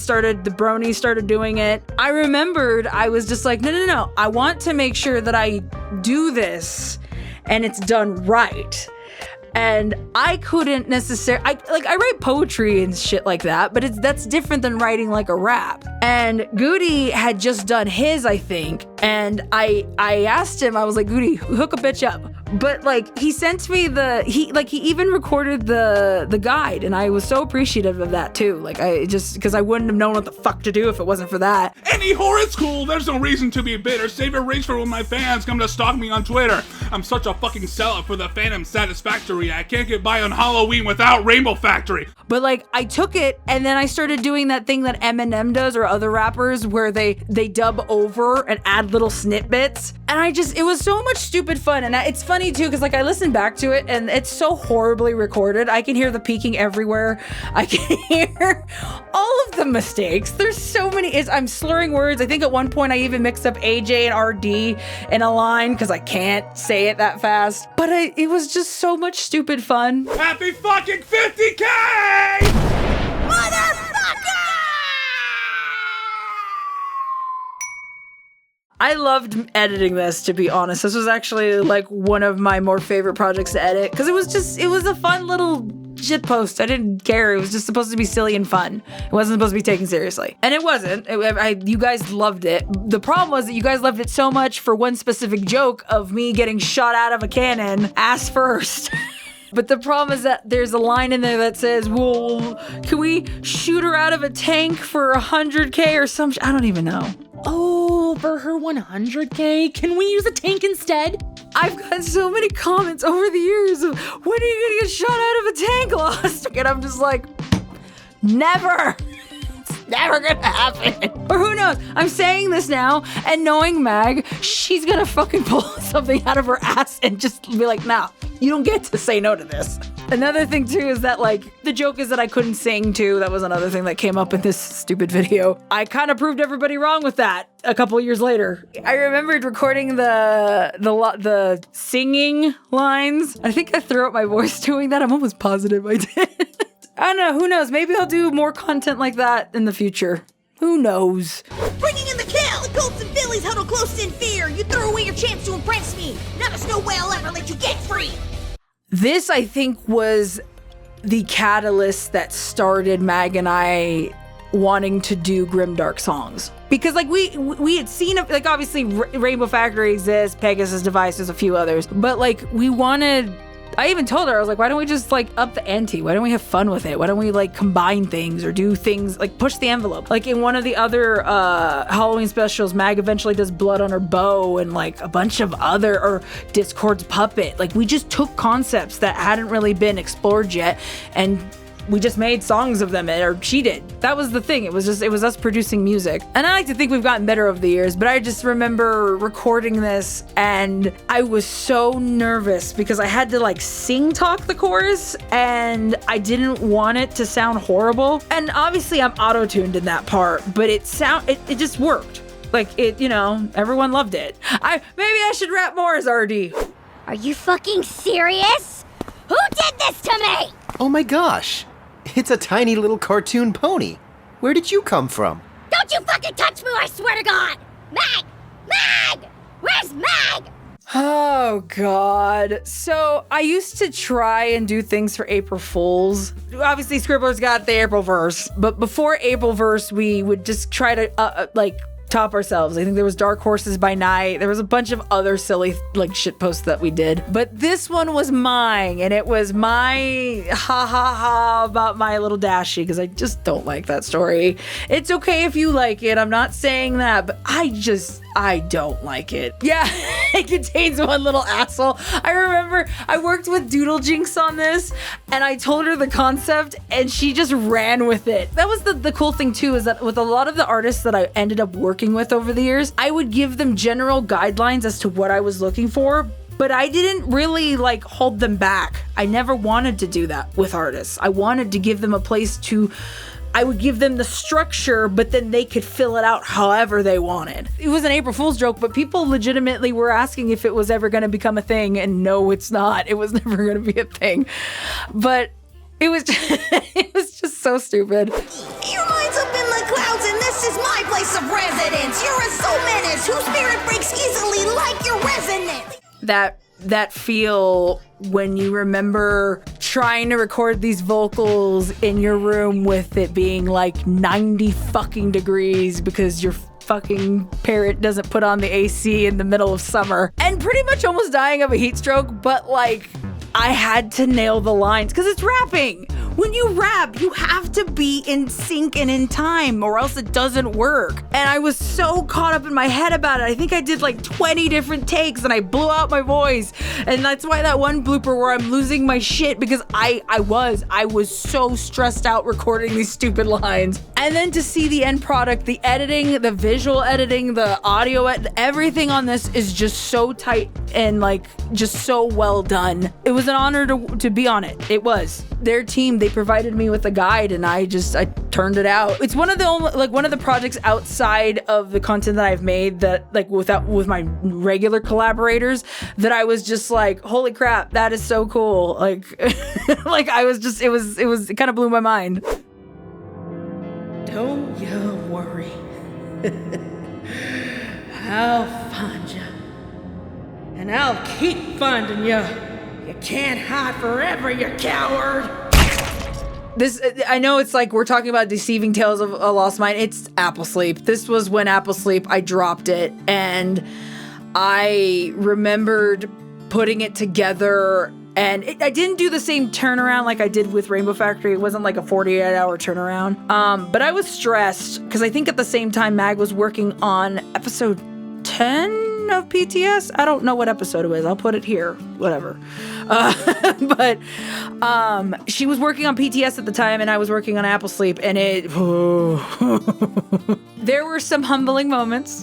the Brony started doing it. I remembered I was just like, no. I want to make sure that I do this and it's done right. And I couldn't necessarily, I write poetry and shit like that, but that's different than writing like a rap. And Guti had just done his, I think, and I asked him, I was like, Guti, hook a bitch up. But he sent me he even recorded the guide, and I was so appreciative of that too. Because I wouldn't have known what the fuck to do if it wasn't for that. Any whore is cool, there's no reason to be bitter. Save your rage for when my fans come to stalk me on Twitter. I'm such a fucking sellout for the Phantom Satisfactory. I can't get by on Halloween without Rainbow Factory. But I took it, and then I started doing that thing that Eminem does or other rappers where they dub over and add little snippets. And it was so much stupid fun. And it's funny funny too, because like I listened back to it and it's so horribly recorded. I can hear the peaking everywhere. I can hear all of the mistakes. There's so many. I'm slurring words. I think at one point I even mixed up AJ and RD in a line because I can't say it that fast. But it was just so much stupid fun. Happy fucking 50K! I loved editing this, to be honest. This was actually like one of my more favorite projects to edit because it was a fun little shit post. I didn't care. It was just supposed to be silly and fun. It wasn't supposed to be taken seriously. And it wasn't. You guys loved it. The problem was that you guys loved it so much for one specific joke of me getting shot out of a cannon ass first. But the problem is that there's a line in there that says, well, can we shoot her out of a tank for 100K or some I don't even know. Oh, for her 100K? Can we use a tank instead? I've got so many comments over the years of, when are you gonna get shot out of a tank, Lost? And I'm just like, never. It's never gonna happen. Or who knows? I'm saying this now, and knowing Mag, she's gonna fucking pull something out of her ass and just be like, nah, you don't get to say no to this. Another thing too is that like the joke is that I couldn't sing too. That was another thing that came up in this stupid video. I kind of proved everybody wrong with that a couple years later. I remembered recording the singing lines. I think I threw out my voice doing that. I'm almost positive I did. I don't know. Who knows? Maybe I'll do more content like that in the future. Who knows? Bringing in the kill! The Colts and Phillies huddle close in fear. You threw away your chance to impress me. Now there's no way I'll ever let you get free. This, I think, was the catalyst that started Mag and I wanting to do Grimdark songs. Because, like, we had seen, like, obviously, Rainbow Factory exists, Pegasus Device, there's a few others. But, like, we wanted... I even told her, I was like, why don't we just, like, up the ante? Why don't we have fun with it? Why don't we, like, combine things or do things, like, push the envelope? Like, in one of the other Halloween specials, Mag eventually does blood on her bow and, like, a bunch of other, or Discord's puppet. Like, we just took concepts that hadn't really been explored yet and we just made songs of them, or she did. That was the thing. It was us producing music. And I like to think we've gotten better over the years, but I just remember recording this and I was so nervous because I had to like sing talk the chorus and I didn't want it to sound horrible. And obviously I'm auto-tuned in that part, but it just worked. Like it, you know, everyone loved it. Maybe I should rap more as RD. Are you fucking serious? Who did this to me? Oh my gosh. It's a tiny little cartoon pony. Where did you come from? Don't you fucking touch me, I swear to God! Mag! Mag! Where's Mag? Oh, God. So I used to try and do things for April Fools. Obviously, Scribbler's got the April verse, but before April verse, we would just try to, top ourselves. I think there was Dark Horses by Night. There was a bunch of other silly like shit posts that we did. But this one was mine, and it was my ha ha ha about My Little Dashie, because I just don't like that story. It's okay if you like it. I'm not saying that, but I don't like it. Yeah, it contains one little asshole. I remember I worked with Doodle Jinx on this, and I told her the concept, and she just ran with it. That was the cool thing too, is that with a lot of the artists that I ended up working with over the years, I would give them general guidelines as to what I was looking for, but I didn't really like hold them back. I never wanted to do that with artists. I wanted to give them a place to... I would give them the structure, but then they could fill it out however they wanted. It was an April Fool's joke, but people legitimately were asking if it was ever going to become a thing, and no, it's not. It was never going to be a thing. But it was just so stupid. Your mind's up in the clouds, and this is my place of residence. You're a soul menace whose spirit breaks easily like your resonance. That feel when you remember trying to record these vocals in your room with it being like 90 fucking degrees because your fucking parrot doesn't put on the AC in the middle of summer, and pretty much almost dying of a heat stroke, but like I had to nail the lines because it's rapping. when you rap, you have to be in sync and in time or else it doesn't work. And I was so caught up in my head about it. I think I did like 20 different takes and I blew out my voice. And that's why that one blooper where I'm losing my shit, because I was so stressed out recording these stupid lines. And then to see the end product, the editing, the visual editing, the audio, everything on this is just so tight and like just so well done. It was an honor to be on it. It was. Their team, they provided me with a guide and I turned it out. It's one of the projects outside of the content that I've made that like with my regular collaborators that I was just like, holy crap, that is so cool. Like like it kind of blew my mind. Don't you worry. I'll find you. And I'll keep finding you. You can't hide forever, you coward. This, I know it's like we're talking about Deceiving Tales of a Lost Mind. It's Apple Sleep. This was when Apple Sleep, I dropped it. And I remembered putting it together. And I didn't do the same turnaround like I did with Rainbow Factory. It wasn't like a 48-hour turnaround. But I was stressed because I think at the same time Mag was working on episode 10 of PTS. I don't know what episode it was. I'll put it here. Whatever. But she was working on PTS at the time and I was working on Apple Sleep and there were some humbling moments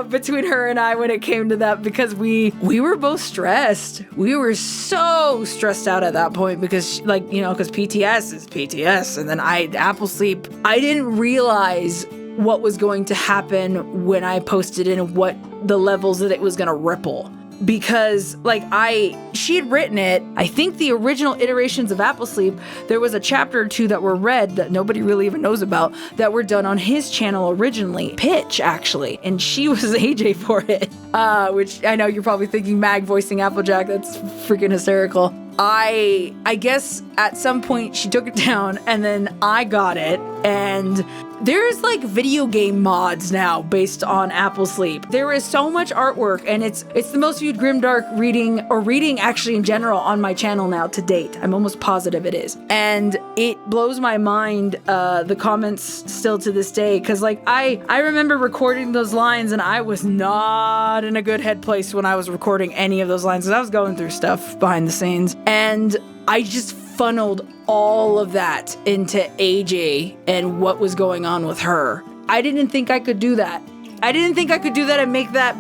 between her and I when it came to that because we were both stressed. We were so stressed out at that point because because PTS is PTS and then Apple Sleep. I didn't realize what was going to happen when I posted it and what the levels that it was going to ripple. Because she had written it, I think the original iterations of Apple Sleep, there was a chapter or two that were read that nobody really even knows about that were done on his channel originally, Pitch actually, and she was AJ for it, which I know you're probably thinking Mag voicing Applejack, that's freaking hysterical. I guess at some point she took it down and then I got it and there's like video game mods now based on Apple Sleep. There is so much artwork and it's the most viewed Grimdark reading actually in general on my channel now to date. I'm almost positive it is. And it blows my mind, the comments still to this day. Cause I remember recording those lines and I was not in a good head place when I was recording any of those lines. Cause I was going through stuff behind the scenes and I just funneled all of that into AJ and what was going on with her. I didn't think I could do that. I didn't think I could do that and make that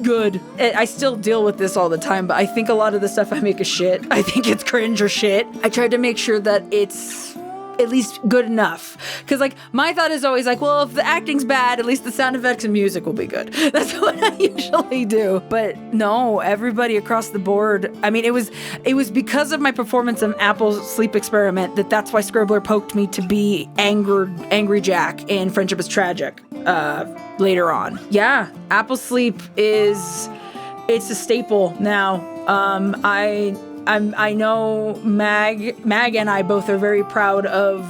good. I still deal with this all the time, but I think a lot of the stuff I make is shit. I think it's cringe or shit. I tried to make sure that it's at least good enough. Because my thought is always well, if the acting's bad, at least the sound effects and music will be good. That's what I usually do. But no, everybody across the board. I mean, it was because of my performance in Apple Sleep Experiment that's why Scribbler poked me to be Angry Jack in Friendship is Tragic later on. Yeah, Apple Sleep it's a staple now. I know Mag and I both are very proud of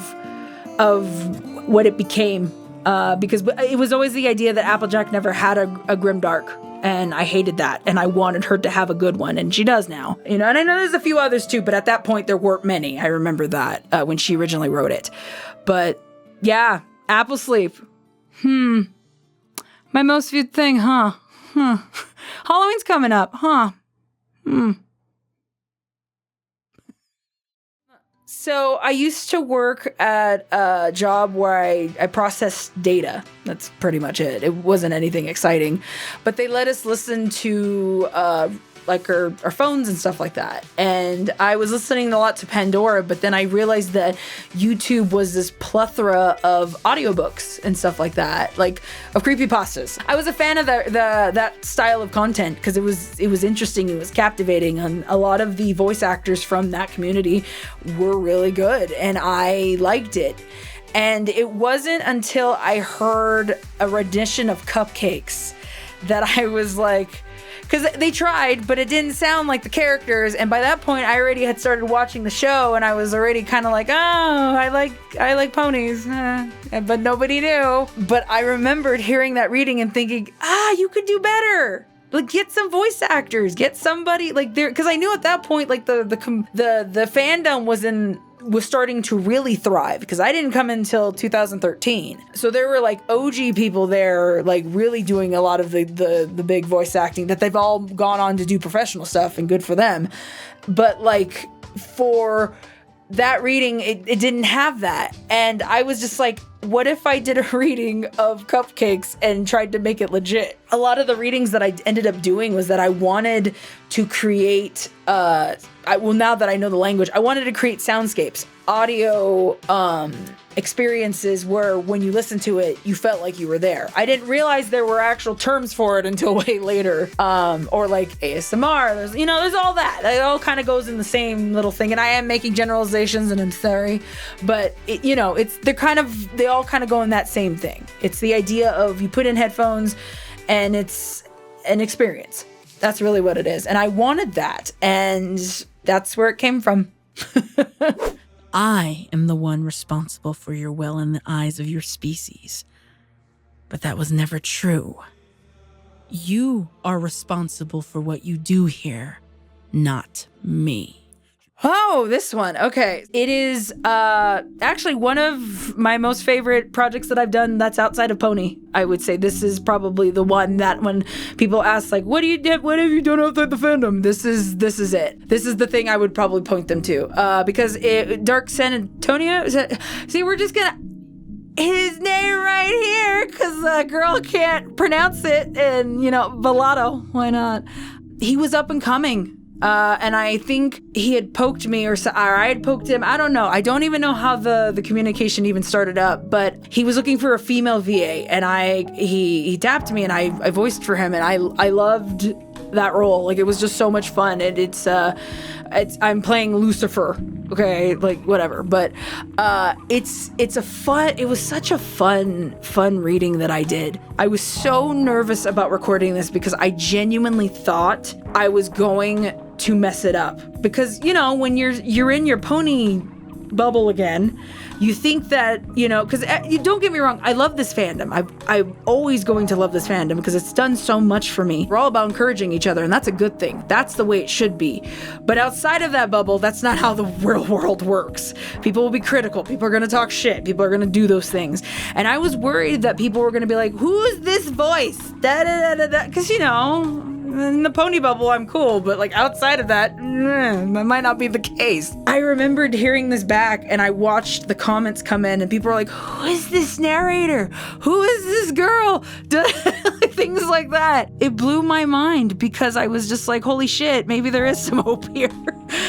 what it became, because it was always the idea that Applejack never had a Grimdark, and I hated that, and I wanted her to have a good one, and she does now. And I know there's a few others too, but at that point there weren't many. I remember that when she originally wrote it. But yeah, Apple Sleep. My most viewed thing, huh? Halloween's coming up, huh? So I used to work at a job where I processed data. That's pretty much it. It wasn't anything exciting, but they let us listen to our phones and stuff like that. And I was listening a lot to Pandora, but then I realized that YouTube was this plethora of audiobooks and stuff like that, of creepypastas. I was a fan of that style of content because it was interesting, it was captivating, and a lot of the voice actors from that community were really good, and I liked it. And it wasn't until I heard a rendition of Cupcakes that I was like, because they tried, but it didn't sound like the characters. And by that point, I already had started watching the show, and I was already kind of like, oh, I like ponies, but nobody knew. But I remembered hearing that reading and thinking, you could do better. Like, get some voice actors, get somebody like there, because I knew at that point like the fandom was starting to really thrive, because I didn't come until 2013. So there were like OG people there, like really doing a lot of the big voice acting, that they've all gone on to do professional stuff, and good for them. But like for that reading, it didn't have that. And I was just like, what if I did a reading of Cupcakes and tried to make it legit? A lot of the readings that I ended up doing was that I wanted to create, now that I know the language, I wanted to create soundscapes, audio experiences where when you listen to it, you felt like you were there. I didn't realize there were actual terms for it until way later. Or like ASMR, there's all that. It all kind of goes in the same little thing. And I am making generalizations, and I'm sorry, but they all kind of go in that same thing. It's the idea of you put in headphones and it's an experience. That's really what it is. And I wanted that, and that's where it came from. I am the one responsible for your well in the eyes of your species. But that was never true. You are responsible for what you do here, not me. Oh, this one. Okay. It is actually one of my most favorite projects that I've done that's outside of Pony. I would say this is probably the one that when people ask, like, what have you done outside the fandom? This is it. This is the thing I would probably point them to. Because Dark San Antonio, see, we're just gonna, his name right here, because the girl can't pronounce it, and, Velato, why not? He was up and coming. And I think he had poked me, or I had poked him. I don't know. I don't even know how the communication even started up, but he was looking for a female VA, and he tapped me, and I voiced for him, and I loved that role. Like, it was just so much fun. It's I'm playing Lucifer. Okay, like whatever. But it was such a fun reading that I did. I was so nervous about recording this because I genuinely thought I was going to mess it up. Because, when you're in your Pony bubble again, you think that, because don't get me wrong, I love this fandom. I'm always going to love this fandom because it's done so much for me. We're all about encouraging each other, and that's a good thing. That's the way it should be. But outside of that bubble, that's not how the real world works. People will be critical. People are going to talk shit. People are going to do those things. And I was worried that people were going to be like, who's this voice? Because, in the Pony bubble, I'm cool, but like outside of that, that might not be the case. I remembered hearing this back, and I watched the comments come in, and people were like, who is this narrator? Who is this girl? Things like that. It blew my mind because I was just like, holy shit, maybe there is some hope here.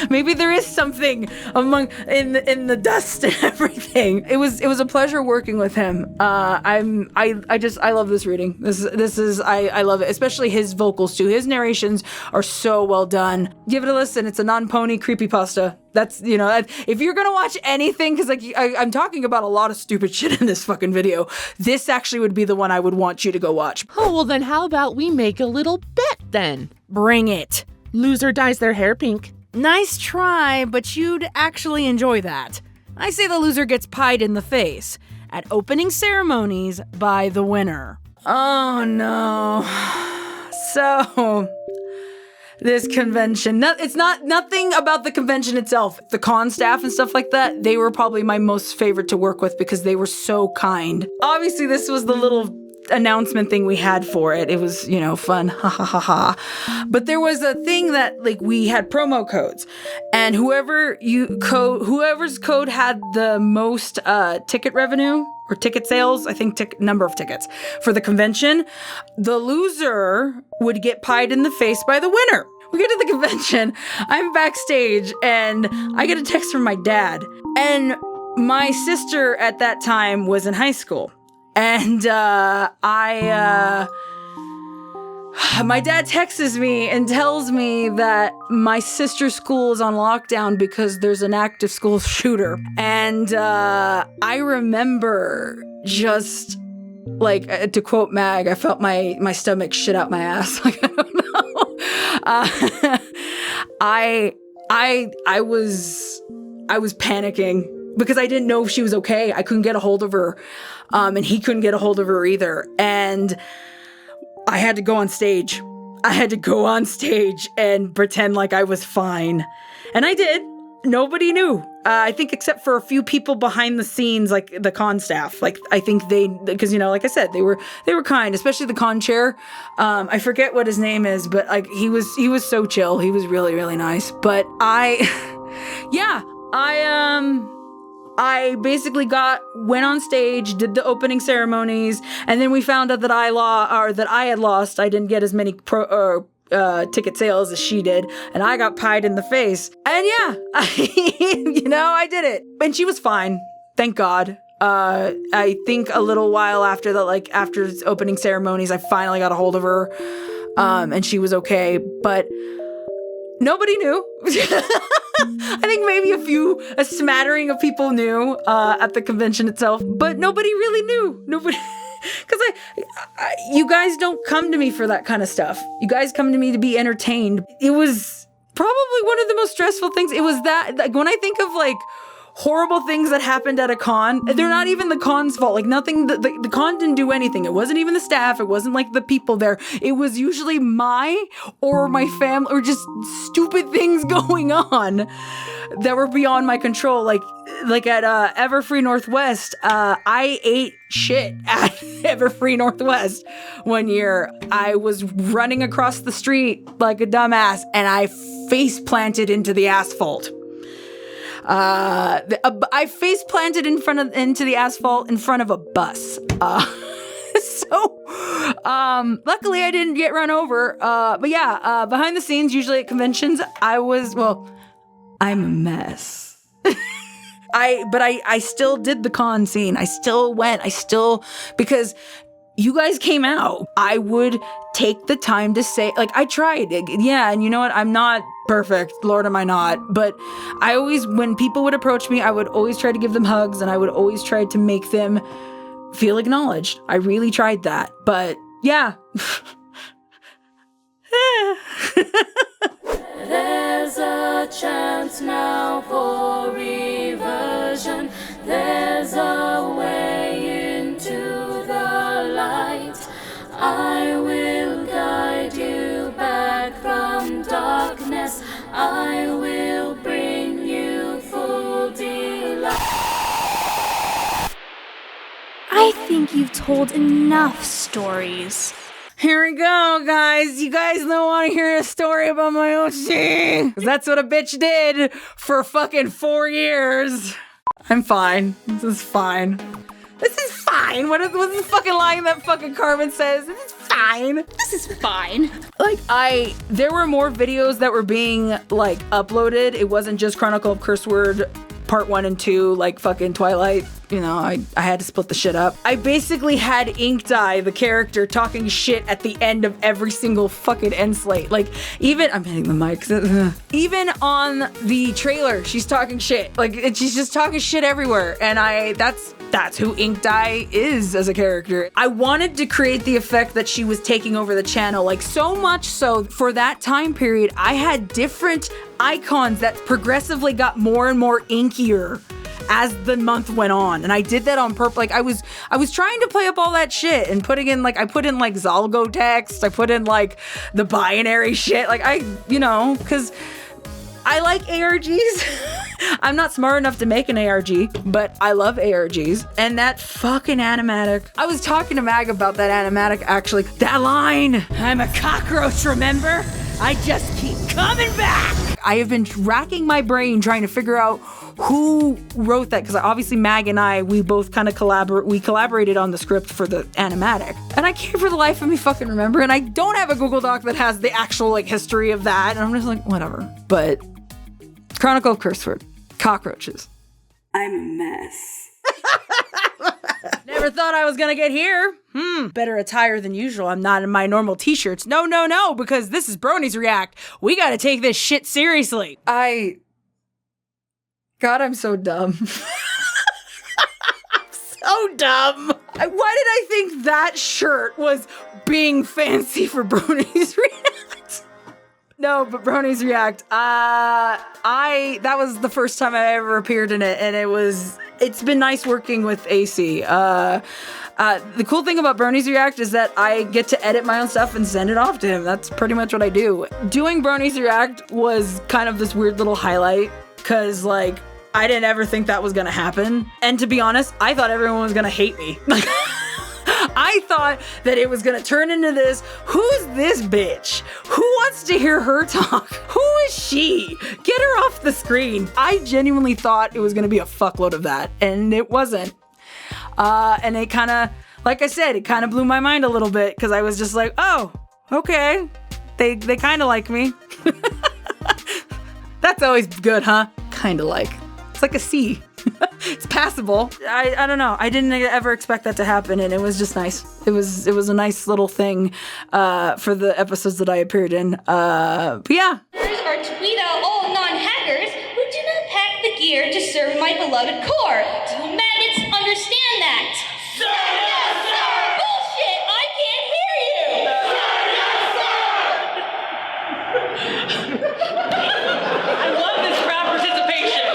Maybe there is something in the dust and everything. It was a pleasure working with him. I love this reading. This is I love it, especially his vocals too. His narrations are so well done. Give it a listen. It's a non-Pony creepypasta. That's, if you're gonna watch anything, because I'm talking about a lot of stupid shit in this fucking video, this actually would be the one I would want you to go watch. Oh, well then how about we make a little bet then? Bring it. Loser dyes their hair pink. Nice try, but you'd actually enjoy that. I say the loser gets pied in the face at opening ceremonies by the winner. Oh no. So, this convention, it's not nothing about the convention itself. The con staff and stuff like that, they were probably my most favorite to work with because they were so kind. Obviously, this was the little announcement thing we had for it. It was, fun, ha ha ha ha. But there was a thing that we had promo codes, and whoever's code had the most ticket revenue or ticket sales, I think number of tickets for the convention, the loser would get pied in the face by the winner. We get to the convention, I'm backstage, and I get a text from my dad. And my sister at that time was in high school. And my dad texts me and tells me that my sister's school is on lockdown because there's an active school shooter. And I remember just, to quote Mag, I felt my stomach shit out my ass. I don't know. I was panicking because I didn't know if she was okay. I couldn't get a hold of her. And he couldn't get a hold of her either. And I had to go on stage. I had to go on stage and pretend like I was fine. And I did. Nobody knew. I think except for a few people behind the scenes, like the con staff. Like I think because like I said, they were kind, especially the con chair. I forget what his name is, but like he was so chill. He was really, really nice. But I basically went on stage, did the opening ceremonies, and then we found out that I had lost. I didn't get as many ticket sales as she did, and I got pied in the face. And yeah, I did it. And she was fine. Thank God. I think a little while after that, like after opening ceremonies, I finally got a hold of her. And she was okay, but nobody knew. I think maybe a smattering of people knew at the convention itself, but nobody really knew. Nobody, because you guys don't come to me for that kind of stuff. You guys come to me to be entertained. It was probably one of the most stressful things. It was that, like, when I think of like horrible things that happened at a con, they're not even the con's fault. Like nothing, the con didn't do anything. It wasn't even the staff. It wasn't like the people there. It was usually my family or just stupid things going on that were beyond my control. Like at Everfree Northwest, I ate shit at Everfree Northwest one year. I was running across the street like a dumbass and I face planted into the asphalt. I face planted into the asphalt in front of a bus. Luckily I didn't get run over. But yeah, behind the scenes, usually at conventions, I'm a mess. I still did the con scene. I still went. Because you guys came out. I would take the time to say, like, I tried. Yeah, and you know what? I'm not perfect. Lord, am I not? But when people would approach me, I would always try to give them hugs, and I would always try to make them feel acknowledged. I really tried that. But yeah. There's a chance now for reversion. There's a way into the light. I will guide you back from darkness. I will bring you full delight. I think you've told enough stories. Here we go, guys. You guys don't want to hear a story about my OC. That's what a bitch did for fucking 4 years. I'm fine. This is fine. What is the fucking line that fucking Carmen says? This is fine. This is fine. Like, there were more videos that were being, like, uploaded. It wasn't just Chronicle of Curse Word Part 1 and 2, like fucking Twilight. You know, I had to split the shit up. I basically had Ink Dye, the character, talking shit at the end of every single fucking end slate. Like, I'm hitting the mic. Even on the trailer, she's talking shit. Like, she's just talking shit everywhere. And that's who Ink Dye is as a character. I wanted to create the effect that she was taking over the channel. Like, so much so, for that time period, I had different icons that progressively got more and more inkier as the month went on, and I did that on purpose. Like, I was trying to play up all that shit and putting in, like, I put in like Zalgo text, I put in like the binary shit, like because I like ARGs. I'm not smart enough to make an ARG, but I love ARGs. And that fucking animatic. I was talking to Mag about that animatic, actually. That line. I'm a cockroach, remember? I just keep coming back. I have been racking my brain trying to figure out who wrote that, because obviously Mag and I, we both kind of collaborated on the script for the animatic. And I can't for the life of me fucking remember. And I don't have a Google Doc that has the actual, like, history of that. And I'm just like, whatever. But Chronicle of Curse Word. Cockroaches. I'm a mess. Never thought I was gonna get here. Better attire than usual. I'm not in my normal t-shirts. No, because this is Brony's React. We gotta take this shit seriously. God, I'm so dumb. I'm so dumb. Why did I think that shirt was being fancy for Brony's React? No, but Brony's React, that was the first time I ever appeared in it, and it's been nice working with AC. The cool thing about Brony's React is that I get to edit my own stuff and send it off to him. That's pretty much what I do. Doing Brony's React was kind of this weird little highlight, because like, I didn't ever think that was gonna happen. And to be honest, I thought everyone was gonna hate me. I thought that it was gonna turn into this, who's this bitch? Who wants to hear her talk? Who is she? Get her off the screen. I genuinely thought it was gonna be a fuckload of that, and it wasn't. And it kind of, like I said, it kind of blew my mind a little bit, because I was just like, oh, okay. They kind of like me. That's always good, huh? Kind of like. It's like a C. It's passable. I don't know. I didn't ever expect that to happen, and it was just nice. It was a nice little thing for the episodes that I appeared in. But yeah. Are to weed out all non-hackers who do not pack the gear to serve my beloved core. Do bandits understand that? Sir, yes, sir! Bullshit! I can't hear you! I love this crowd participation.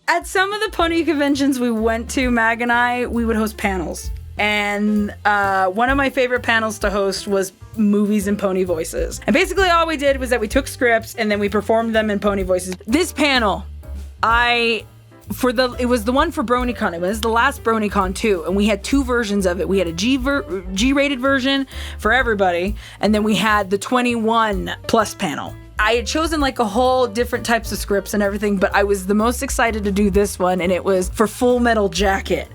At some of the pony conventions we went to, Mag and I, we would host panels. And one of my favorite panels to host was movies and pony voices. And basically all we did was that we took scripts and then we performed them in pony voices. This panel, it was the one for BronyCon. It was the last BronyCon too, and we had two versions of it. We had a G-rated version for everybody, and then we had the 21 plus panel. I had chosen like a whole different types of scripts and everything, but I was the most excited to do this one, and it was for Full Metal Jacket.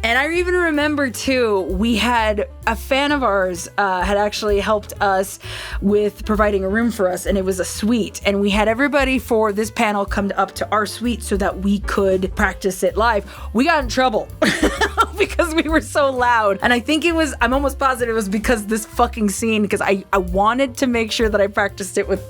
And I even remember too, we had a fan of ours had actually helped us with providing a room for us, and it was a suite. And we had everybody for this panel come up to our suite so that we could practice it live. We got in trouble because we were so loud. And I think I'm almost positive it was because this fucking scene, because I wanted to make sure that I practiced it with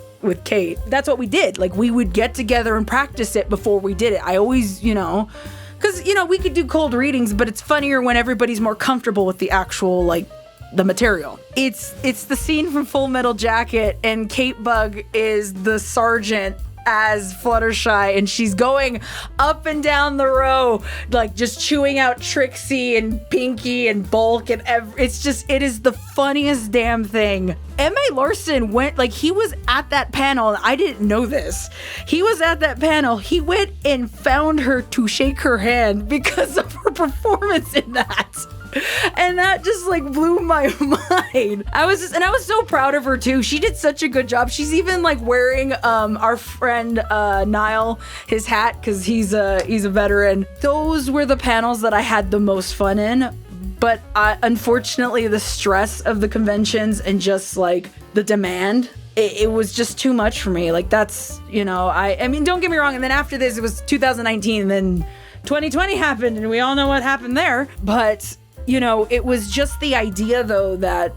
Kate. That's what we did. Like, we would get together and practice it before we did it. I always, because, we could do cold readings, but it's funnier when everybody's more comfortable with the actual, like, the material. It's the scene from Full Metal Jacket, and Kate Bug is the sergeant as Fluttershy, and she's going up and down the row, like just chewing out Trixie and Pinky and Bulk, and it is the funniest damn thing. M.A. Larson he was at that panel, and I didn't know this. He was at that panel. He went and found her to shake her hand because of her performance in that. And that just like blew my mind. I was so proud of her too. She did such a good job. She's even like wearing our friend Niall his hat, because he's a veteran. Those were the panels that I had the most fun in. But unfortunately, the stress of the conventions and just like the demand, it was just too much for me. Like that's, I mean, don't get me wrong. And then after this, it was 2019, and then 2020 happened, and we all know what happened there. But it was just the idea, though, that,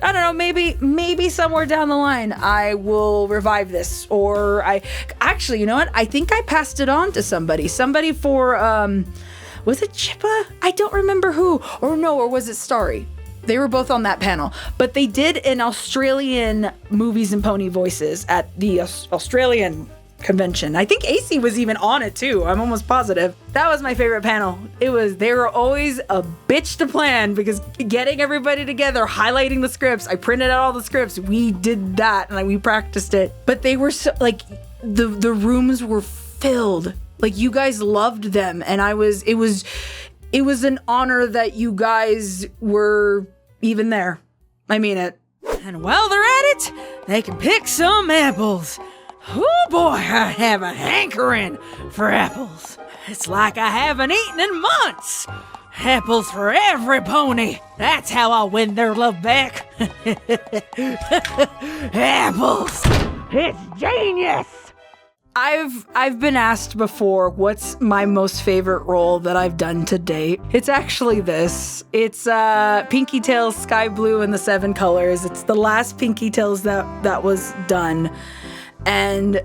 I don't know, maybe somewhere down the line, I will revive this. Or actually, you know what? I think I passed it on to somebody for, was it Chippa? I don't remember who. Or was it Starry? They were both on that panel. But they did an Australian movies and pony voices at the Australian convention. I think AC was even on it too. I'm almost positive. That was my favorite panel. They were always a bitch to plan, because getting everybody together, highlighting the scripts, I printed out all the scripts, we did that, and we practiced it. But they were so, like, the rooms were filled. Like, you guys loved them, and it was an honor that you guys were even there. I mean it. And while they're at it, they can pick some apples. Oh boy, I have a hankering for apples. It's like I haven't eaten in months. Apples for every pony. That's how I'll win their love back. Apples. It's genius. I've been asked before, what's my most favorite role that I've done to date? It's actually this. It's Pinky Tails Sky Blue in the 7 colors. It's the last Pinky Tails that was done. And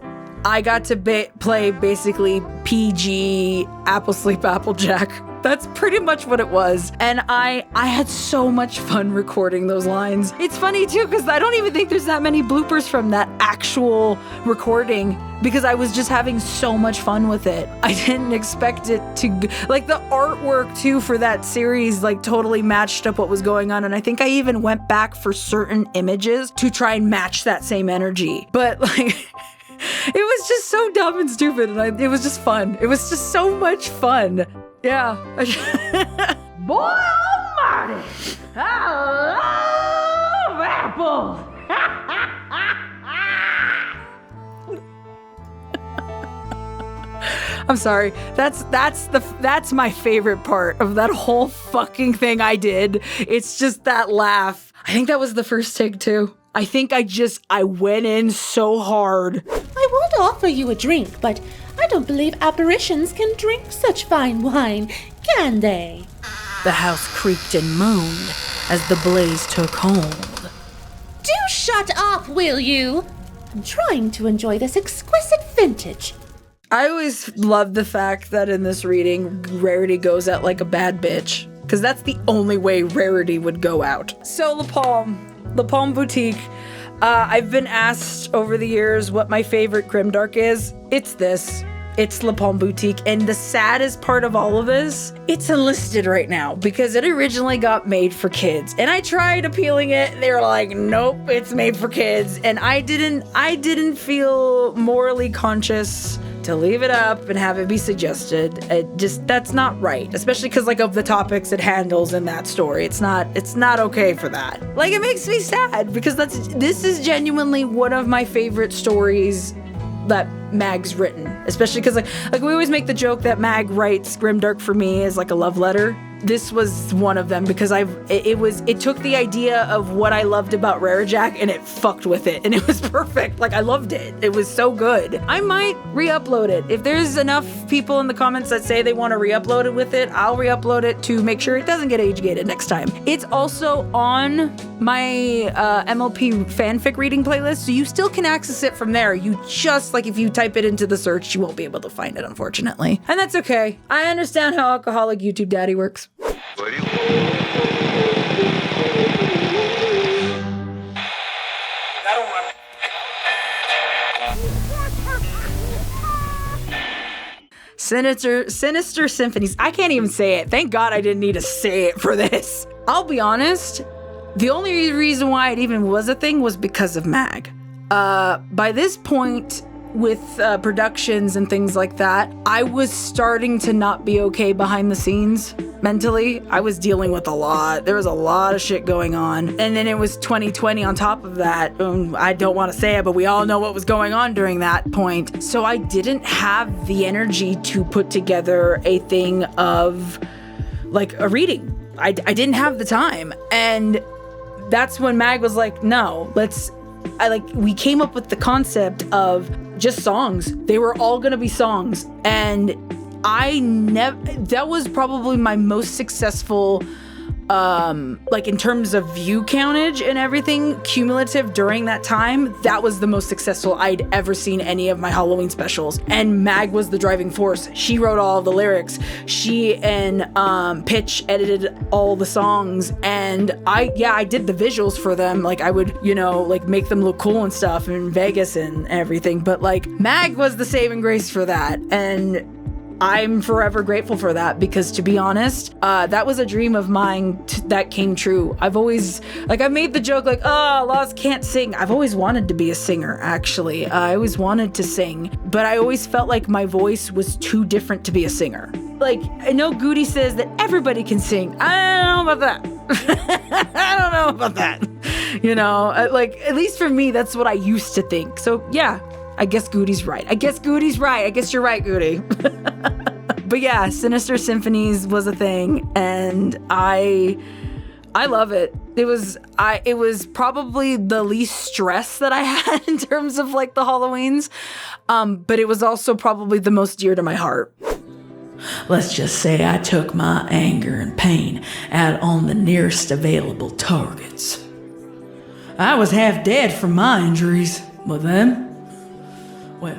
I got to play basically PG Apple Sleep Applejack. That's pretty much what it was. And I had so much fun recording those lines. It's funny too, because I don't even think there's that many bloopers from that actual recording, because I was just having so much fun with it. I didn't expect it to, like, the artwork too for that series, like, totally matched up what was going on. And I think I even went back for certain images to try and match that same energy. But like, it was just so dumb and stupid, and it was just fun. It was just so much fun. Yeah. Boy almighty, I love apples. I'm sorry. That's my favorite part of that whole fucking thing I did. It's just that laugh. I think that was the first take too. I think I went in so hard. I would offer you a drink, but I don't believe apparitions can drink such fine wine, can they? The house creaked and moaned as the blaze took hold. Do shut up, will you? I'm trying to enjoy this exquisite vintage. I always loved the fact that in this reading, Rarity goes out like a bad bitch, because that's the only way Rarity would go out. So La Palm Boutique. I've been asked over the years what my favorite Grimdark is. It's this. It's La Palm Boutique. And the saddest part of all of this, it's unlisted right now because it originally got made for kids. And I tried appealing it. They were like, nope, it's made for kids. And I didn't feel morally conscious to leave it up and have it be suggested. That's not right, especially because like of the topics it handles in that story. It's not okay for that. Like, it makes me sad because this is genuinely one of my favorite stories that Mag's written, especially because like we always make the joke that Mag writes Grimdark for me as like a love letter. This was one of them because it took the idea of what I loved about RareJack and it fucked with it, and it was perfect. Like, I loved it. It was so good. I might re-upload it. If there's enough people in the comments that say they want to re-upload it with it, I'll re-upload it to make sure it doesn't get age-gated next time. It's also on my MLP fanfic reading playlist, so you still can access it from there. You just, like, if you type it into the search, you won't be able to find it, unfortunately. And that's okay. I understand how alcoholic YouTube daddy works. Sinister Symphonies. I can't even say it. Thank God I didn't need to say it for this. I'll be honest, the only reason why it even was a thing was because of Mag. By this point, with productions and things like that, I was starting to not be okay behind the scenes mentally. I was dealing with a lot. There was a lot of shit going on. And then it was 2020 on top of that. I don't want to say it, but we all know what was going on during that point. So I didn't have the energy to put together a thing of like a reading. I didn't have the time. And that's when Mag was like, no, we came up with the concept of just songs. They were all gonna be songs. And that was probably my most successful, like in terms of view countage and everything, cumulative during that time. That was the most successful I'd ever seen any of my Halloween specials. And Mag was the driving force. She wrote all of the lyrics. She and Pitch edited all the songs. And I did the visuals for them. Like, I would, like make them look cool and stuff in Vegas and everything. But like, Mag was the saving grace for that. And I'm forever grateful for that because, to be honest, that was a dream of mine that came true. I've always, I made the joke Lost can't sing. I've always wanted to be a singer, actually. I always wanted to sing, but I always felt like my voice was too different to be a singer. Like, I know Guti says that everybody can sing. I don't know about that. I don't know about that. At least for me, that's what I used to think. So, yeah. I guess Guti's right. I guess you're right, Guti. But yeah, Sinister Symphonies was a thing, and I love it. It was probably the least stress that I had in terms of like the Halloweens, but it was also probably the most dear to my heart. Let's just say I took my anger and pain out on the nearest available targets. I was half dead from my injuries, but then, well,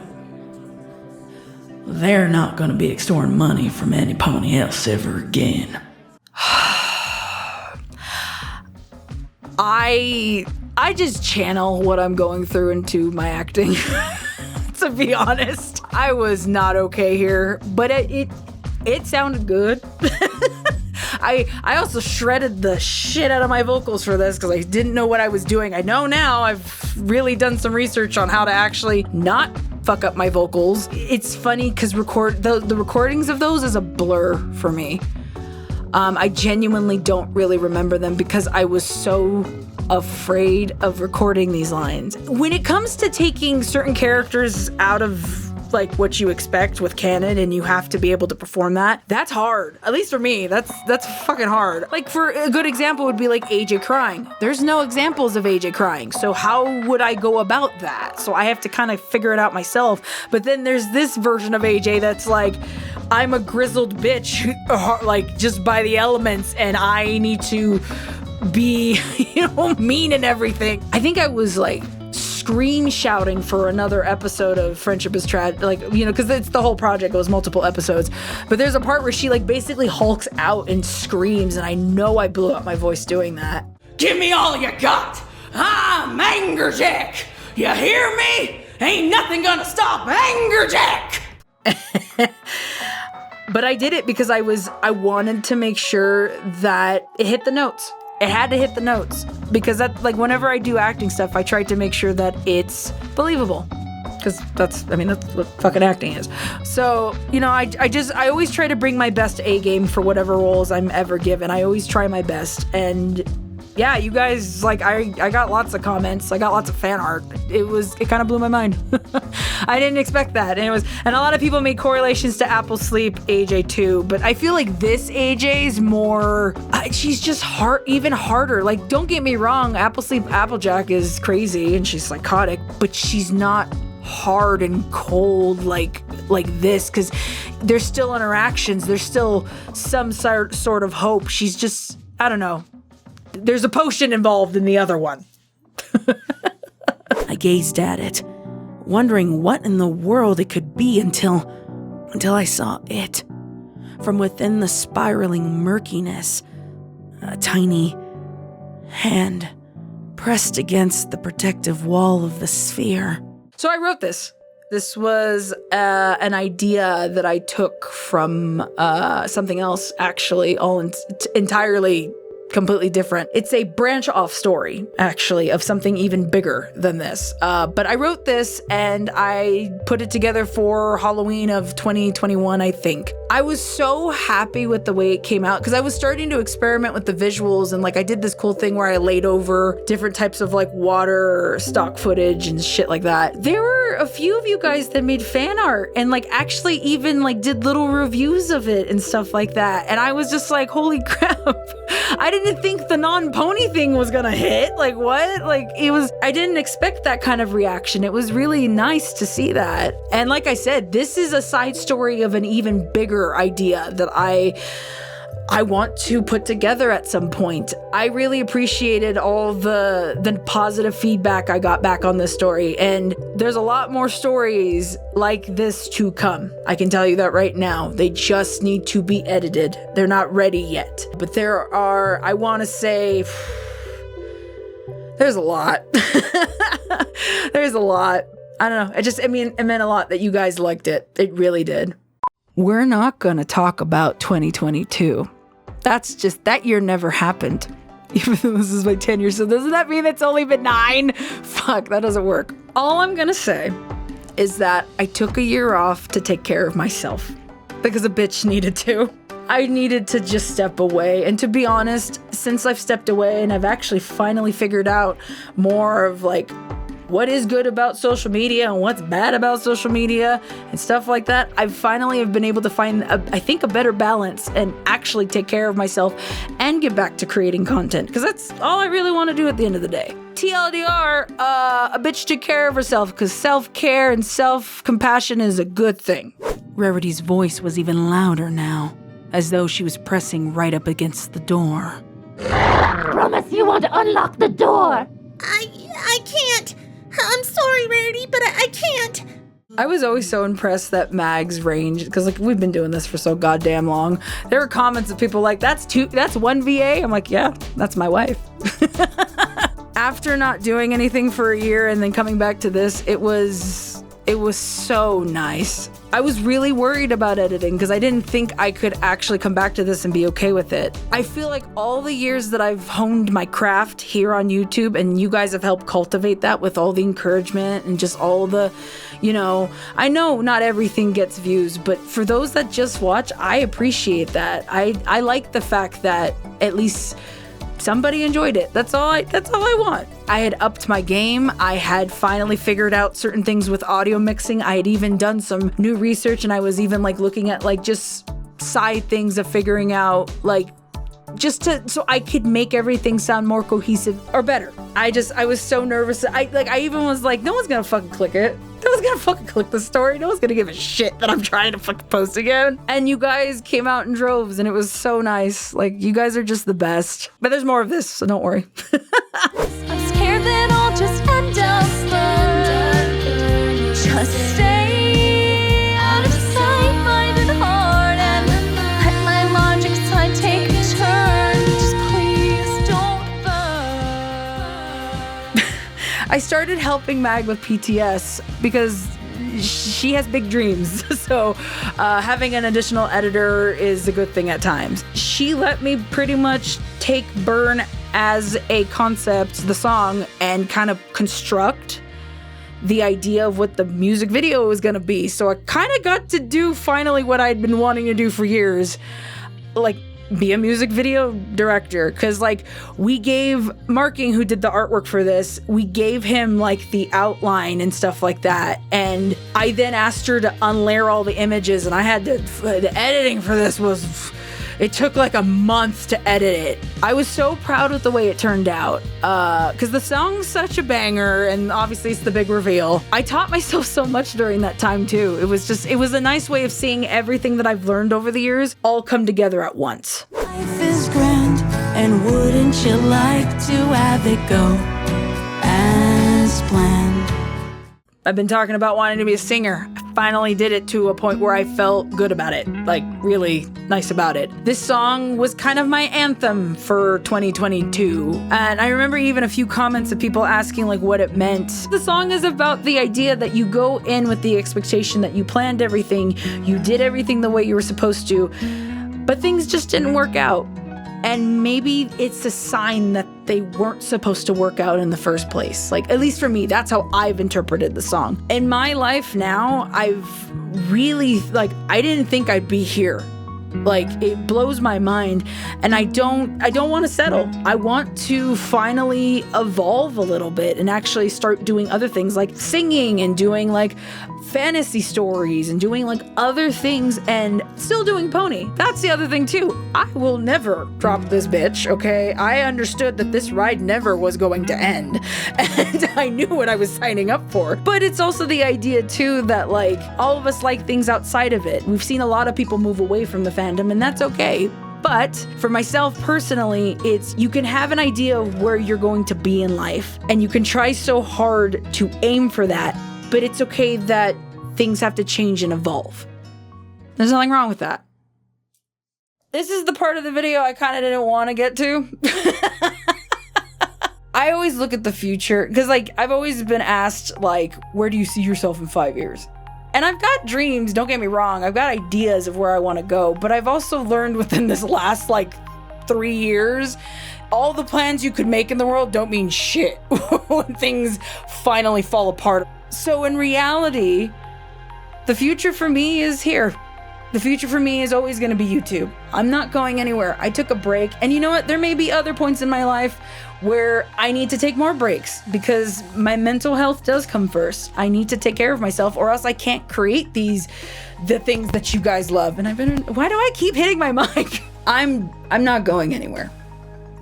they're not gonna be extorting money from any pony else ever again. I just channel what I'm going through into my acting. To be honest, I was not okay here, but it sounded good. I also shredded the shit out of my vocals for this because I didn't know what I was doing. I know now. I've really done some research on how to actually not fuck up my vocals. It's funny because the recordings of those is a blur for me. I genuinely don't really remember them because I was so afraid of recording these lines. When it comes to taking certain characters out of like what you expect with canon and you have to be able to perform that's hard. At least for me, that's fucking hard. Like for a good example would be like AJ crying. There's no examples of AJ crying, so how would I go about that? So I have to kind of figure it out myself. But then there's this version of AJ that's like, I'm a grizzled bitch, like just by the elements, and I need to be, mean and everything. I think I was like scream shouting for another episode of Friendship is Tragic, because it's the whole project, it was multiple episodes. But there's a part where she like basically hulks out and screams, and I know I blew out my voice doing that. Give me all you got! I'm ANGERJACK! You hear me? Ain't nothing gonna stop ANGERJACK! But I did it because I wanted to make sure that it hit the notes. It had to hit the notes because whenever I do acting stuff, I try to make sure that it's believable because that's what fucking acting is. So, I always try to bring my best A game for whatever roles I'm ever given. I always try my best. And yeah, you guys, I got lots of comments. I got lots of fan art. It kind of blew my mind. I didn't expect that. And a lot of people made correlations to Apple Sleep AJ too, but I feel like this AJ's more, she's just even harder. Like, don't get me wrong, Apple Sleep Applejack is crazy and she's psychotic, but she's not hard and cold like this, because there's still interactions. There's still some sort of hope. She's just, I don't know. There's a potion involved in the other one. I gazed at it, wondering what in the world it could be until I saw it. From within the spiraling murkiness, a tiny hand pressed against the protective wall of the sphere. So I wrote this. This was an idea that I took from something else, actually, entirely completely different. It's a branch off story, actually, of something even bigger than this. But I wrote this and I put it together for Halloween of 2021, I think. I was so happy with the way it came out because I was starting to experiment with the visuals, and I did this cool thing where I laid over different types of water stock footage and shit like that. There were a few of you guys that made fan art and actually even did little reviews of it and stuff like that. And I was just like, holy crap. I didn't think the non-pony thing was gonna hit. What? I didn't expect that kind of reaction. It was really nice to see that. And like I said, this is a side story of an even bigger idea that I want to put together at some point. I really appreciated all the positive feedback I got back on this story, and there's a lot more stories like this to come. I can tell you that right now. They just need to be edited. They're not ready yet. But there are, I want to say, there's a lot. There's a lot. I don't know. It meant a lot that you guys liked it. It really did. We're not gonna talk about 2022. That year never happened. Even though this is my 10 years, so doesn't that mean it's only been 9? Fuck, that doesn't work. All I'm gonna say is that I took a year off to take care of myself. Because a bitch needed to. I needed to just step away. And to be honest, since I've stepped away and I've actually finally figured out more of what is good about social media and what's bad about social media and stuff like that, I finally have been able to find, I think, a better balance and actually take care of myself and get back to creating content, because that's all I really want to do at the end of the day. TLDR, a bitch took care of herself, because self-care and self-compassion is a good thing. Rarity's voice was even louder now, as though she was pressing right up against the door. Promise you won't unlock the door. I can't. I'm sorry, Rarity, but I can't. I was always so impressed that Mag's range, because like we've been doing this for so goddamn long. There were comments of people like, that's one VA. I'm like, yeah, that's my wife. After not doing anything for a year and then coming back to this, it was so nice. I was really worried about editing because I didn't think I could actually come back to this and be okay with it. I feel like all the years that I've honed my craft here on YouTube, and you guys have helped cultivate that with all the encouragement and just all the, I know not everything gets views, but for those that just watch, I appreciate that. I like the fact that at least somebody enjoyed it. That's all I want. I had upped my game. I had finally figured out certain things with audio mixing. I had even done some new research, and I was even like looking at like just side things of figuring out like so I could make everything sound more cohesive or better. I was so nervous. I even was like, no one's gonna fucking click it. No one's gonna fucking click the story. No one's gonna give a shit that I'm trying to fucking post again. And you guys came out in droves, and it was so nice. Like, you guys are just the best. But there's more of this, so don't worry. I'm scared that I'll just end up burned. Just stay out of sight, mind and heart, and let my logic side take a turn. Just please don't burn. I started helping Mag with PTS because she has big dreams. So having an additional editor is a good thing at times. She let me pretty much take Burn as a concept, the song, and kind of construct the idea of what the music video was going to be. So I kind of got to do finally what I'd been wanting to do for years, like be a music video director. Because like we gave Marking, who did the artwork for this, we gave him like the outline and stuff like that, and I then asked her to unlayer all the images, and I had to, the editing for this was, it took like a month to edit it. I was so proud with the way it turned out because the song's such a banger, and obviously it's the big reveal. I taught myself so much during that time too. It was a nice way of seeing everything that I've learned over the years all come together at once. Life is grand, and wouldn't you like to have it go as planned? I've been talking about wanting to be a singer. I finally did it to a point where I felt good about it, like really nice about it. This song was kind of my anthem for 2022. And I remember even a few comments of people asking like what it meant. The song is about the idea that you go in with the expectation that you planned everything, you did everything the way you were supposed to, but things just didn't work out. And maybe it's a sign that they weren't supposed to work out in the first place. Like, at least for me, that's how I've interpreted the song. In my life now, I've really, like, I didn't think I'd be here. Like, it blows my mind, and I don't want to settle. I want to finally evolve a little bit and actually start doing other things like singing and doing like fantasy stories and doing like other things, and still doing Pony. That's the other thing too. I will never drop this bitch, okay? I understood that this ride never was going to end, and I knew what I was signing up for. But it's also the idea too that like all of us like things outside of it. We've seen a lot of people move away from the fandom, and that's okay. But for myself personally, it's you can have an idea of where you're going to be in life, and you can try so hard to aim for that, but it's okay that things have to change and evolve. There's nothing wrong with that. This is the part of the video I kind of didn't want to get to. I always look at the future because like I've always been asked like, where do you see yourself in 5 years? And I've got dreams, don't get me wrong. I've got ideas of where I want to go, but I've also learned within this last like 3 years, all the plans you could make in the world don't mean shit when things finally fall apart. So in reality, the future for me is here. The future for me is always going to be YouTube. I'm not going anywhere. I took a break, and you know what? There may be other points in my life where I need to take more breaks because my mental health does come first. I need to take care of myself, or else I can't create the things that you guys love. And why do I keep hitting my mic? I'm not going anywhere.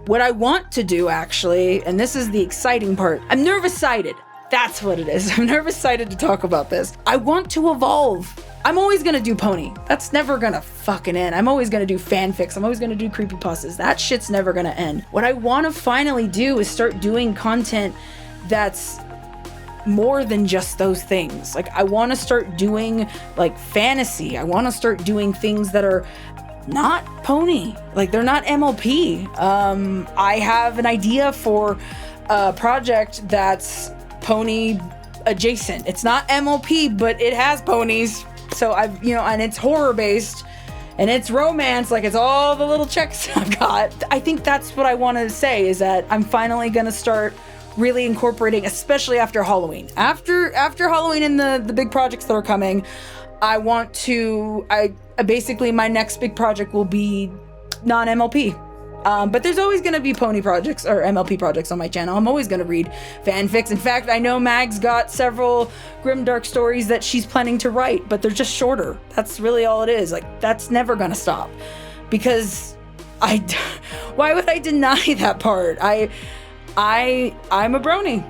What I want to do actually, and this is the exciting part, I'm nervous-sided. That's what it is. I'm nervous-sided to talk about this. I want to evolve. I'm always gonna do Pony. That's never gonna fucking end. I'm always gonna do fanfics. I'm always gonna do creepypastas. That shit's never gonna end. What I wanna finally do is start doing content that's more than just those things. Like, I want to start doing like fantasy. I want to start doing things that are not pony, like they're not MLP. I have an idea for a project that's pony adjacent. It's not MLP, but it has ponies. So I've, and it's horror based and it's romance, like it's all the little checks I've got. I think that's what I want to say, is that I'm finally going to start really incorporating, especially after Halloween. After Halloween and the big projects that are coming, I want to, basically my next big project will be non-MLP. But there's always going to be pony projects or MLP projects on my channel. I'm always going to read fanfics. In fact, I know Mag's got several Grimdark stories that she's planning to write, but they're just shorter. That's really all it is. Like, that's never going to stop, because why would I deny that part? I'm a brony.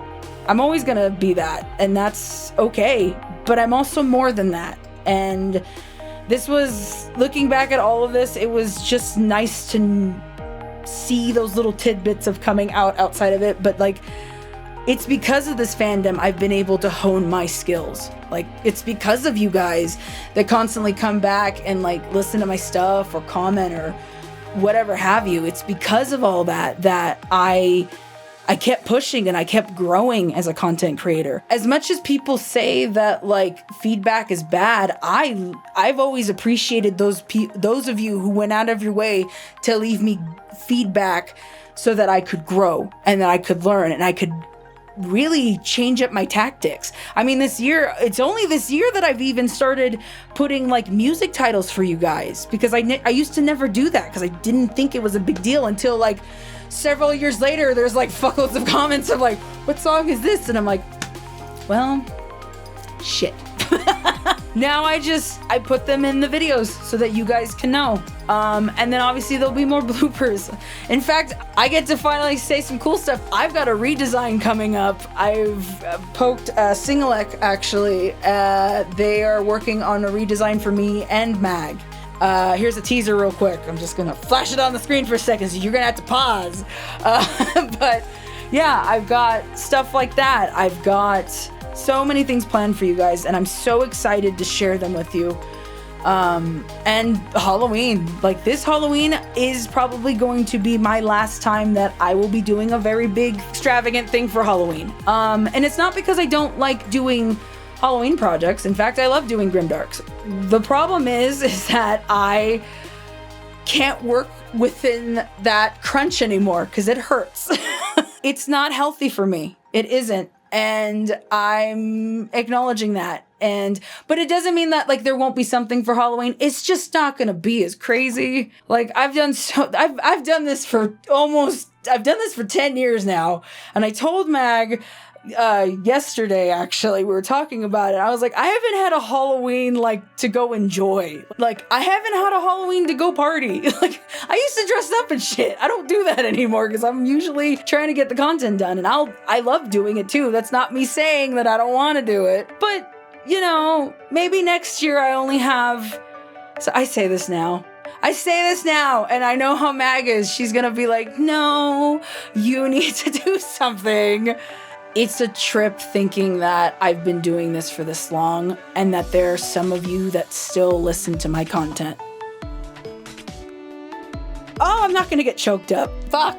I'm always going to be that, and that's okay. But I'm also more than that. And this was, looking back at all of this, it was just nice to see those little tidbits of coming out outside of it. But like, it's because of this fandom I've been able to hone my skills. Like, it's because of you guys that constantly come back and like listen to my stuff or comment or whatever have you. It's because of all that I kept pushing and I kept growing as a content creator. As much as people say that like feedback is bad, I've always appreciated those of you who went out of your way to leave me feedback so that I could grow and that I could learn and I could really change up my tactics. I mean, it's only this year that I've even started putting like music titles for you guys, because I used to never do that because I didn't think it was a big deal until like several years later. There's like fuckloads of comments of like, what song is this? And I'm like, well, shit. Now I put them in the videos so that you guys can know. And then obviously there'll be more bloopers. In fact, I get to finally say some cool stuff. I've got a redesign coming up. I've poked Singalek, actually. They are working on a redesign for me and Mag. Here's a teaser real quick. I'm just gonna flash it on the screen for a second, so you're gonna have to pause. But yeah, I've got stuff like that. I've got so many things planned for you guys, and I'm so excited to share them with you. And Halloween, like this Halloween is probably going to be my last time that I will be doing a very big, extravagant thing for Halloween. And it's not because I don't like doing Halloween projects. In fact, I love doing Grimdarks. The problem is that I can't work within that crunch anymore because it hurts. It's not healthy for me. It isn't. And I'm acknowledging that. But it doesn't mean that like there won't be something for Halloween. It's just not gonna be as crazy. Like I've done this for 10 years now. And I told Mag yesterday, actually, we were talking about it. I was like, I haven't had a Halloween like to go enjoy. Like I haven't had a Halloween to go party. Like I used to dress up and shit. I don't do that anymore because I'm usually trying to get the content done, and I love doing it too. That's not me saying that I don't want to do it, but maybe next year I only have. So I say this now, and I know how Mag is. She's gonna be like, no, you need to do something. It's a trip thinking that I've been doing this for this long and that there are some of you that still listen to my content. Oh, I'm not gonna get choked up. Fuck.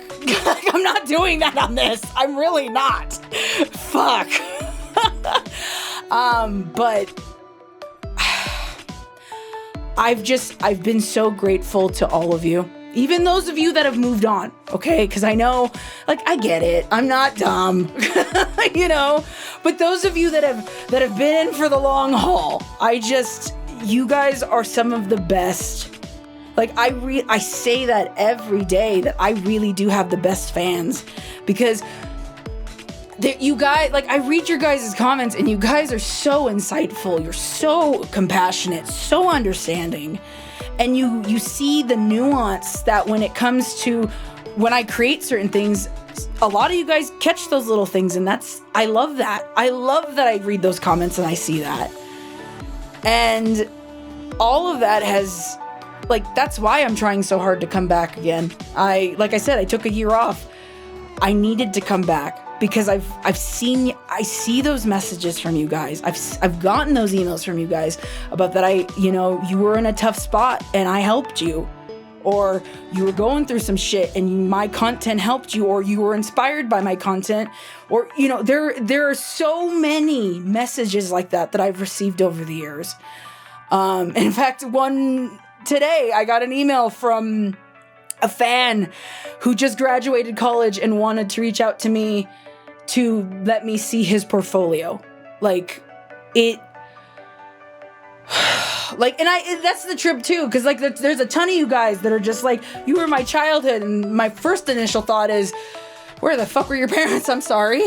I'm not doing that on this. I'm really not. Fuck. But I've been so grateful to all of you. Even those of you that have moved on, okay? Because I know, like, I get it. I'm not dumb, But those of you that have been in for the long haul, you guys are some of the best. Like, I say that every day, that I really do have the best fans, because you guys, like, I read your guys' comments, and you guys are so insightful. You're so compassionate, so understanding. And you see the nuance that when it comes to when I create certain things, a lot of you guys catch those little things, and I love that. I love that I read those comments and I see that. And all of that has, like, that's why I'm trying so hard to come back again. Like I said, I took a year off. I needed to come back. because I see those messages from you guys. I've gotten those emails from you guys about that you were in a tough spot and I helped you, or you were going through some shit and my content helped you, or you were inspired by my content, or there are so many messages like that I've received over the years. In fact, today I got an email from a fan who just graduated college and wanted to reach out to me to let me see his portfolio. That's the trip too, because there's a ton of you guys that are just like, you were my childhood, and my first initial thought is, where the fuck were your parents? I'm sorry.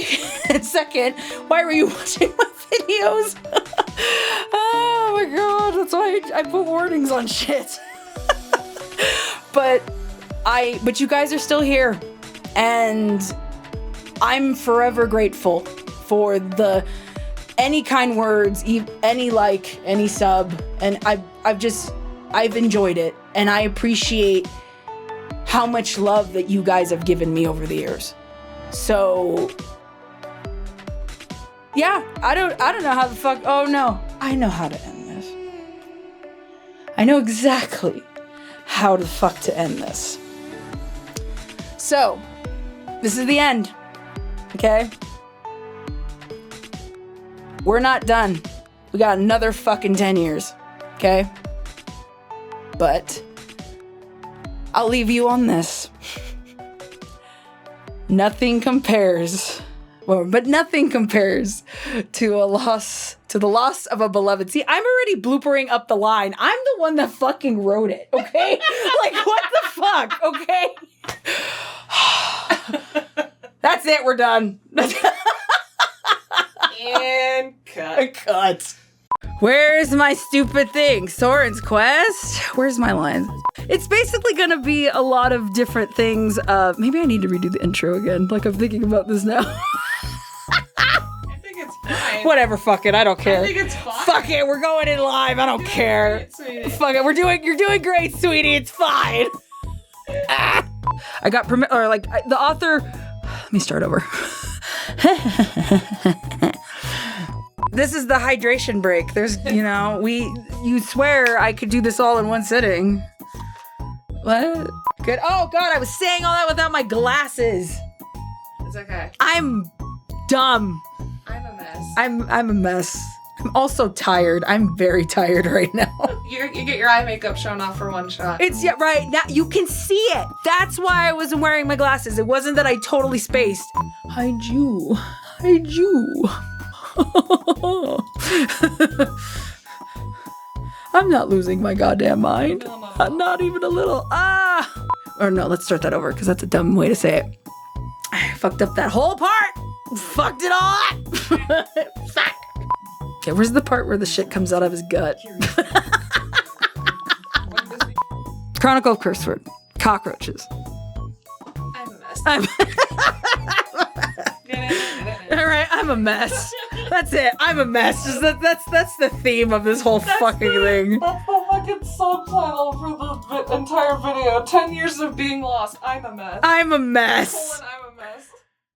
And second, why were you watching my videos? Oh my god, that's why I put warnings on shit. But you guys are still here, and I'm forever grateful for any kind words, any like, any sub, and I've enjoyed it, and I appreciate how much love that you guys have given me over the years. So yeah, I don't know how the fuck. Oh no, I know how to end this. I know exactly how the fuck to end this. So this is the end. Okay? We're not done. We got another fucking 10 years. Okay? But I'll leave you on this. Nothing compares to the loss of a beloved. See, I'm already bloopering up the line. I'm the one that fucking wrote it, okay? What the fuck, okay? That's it, we're done. And cut. Where's my stupid thing? Soren's Quest? Where's my line? It's basically gonna be a lot of different things. Maybe I need to redo the intro again. I'm thinking about this now. I think it's fine. Whatever, fuck it, I don't care. I think it's fine. Fuck it, we're going in live, I don't care. Fuck it, you're doing great, sweetie, it's fine. I got the author, let me start over. This is the hydration break. There's, you swear I could do this all in one sitting. What? Good. Oh god, I was saying all that without my glasses. It's okay. I'm dumb. I'm a mess. I'm a mess. I'm also tired. I'm very tired right now. You get your eye makeup shown off for one shot. Right now you can see it. That's why I wasn't wearing my glasses. It wasn't that I totally spaced. Hide you. I'm not losing my goddamn mind. No. Not even a little. Or no, let's start that over because that's a dumb way to say it. I fucked up that whole part. Fucked it all up. Fuck. Okay, where's the part where the shit comes out of his gut? Chronicle of Curseword. Cockroaches. I'm a mess. Alright, I'm a mess. That's it. I'm a mess. That's the theme of this whole fucking thing. That's the fucking subtitle for the entire video. 10 years of being lost. I'm a mess. I'm a mess. I'm a mess.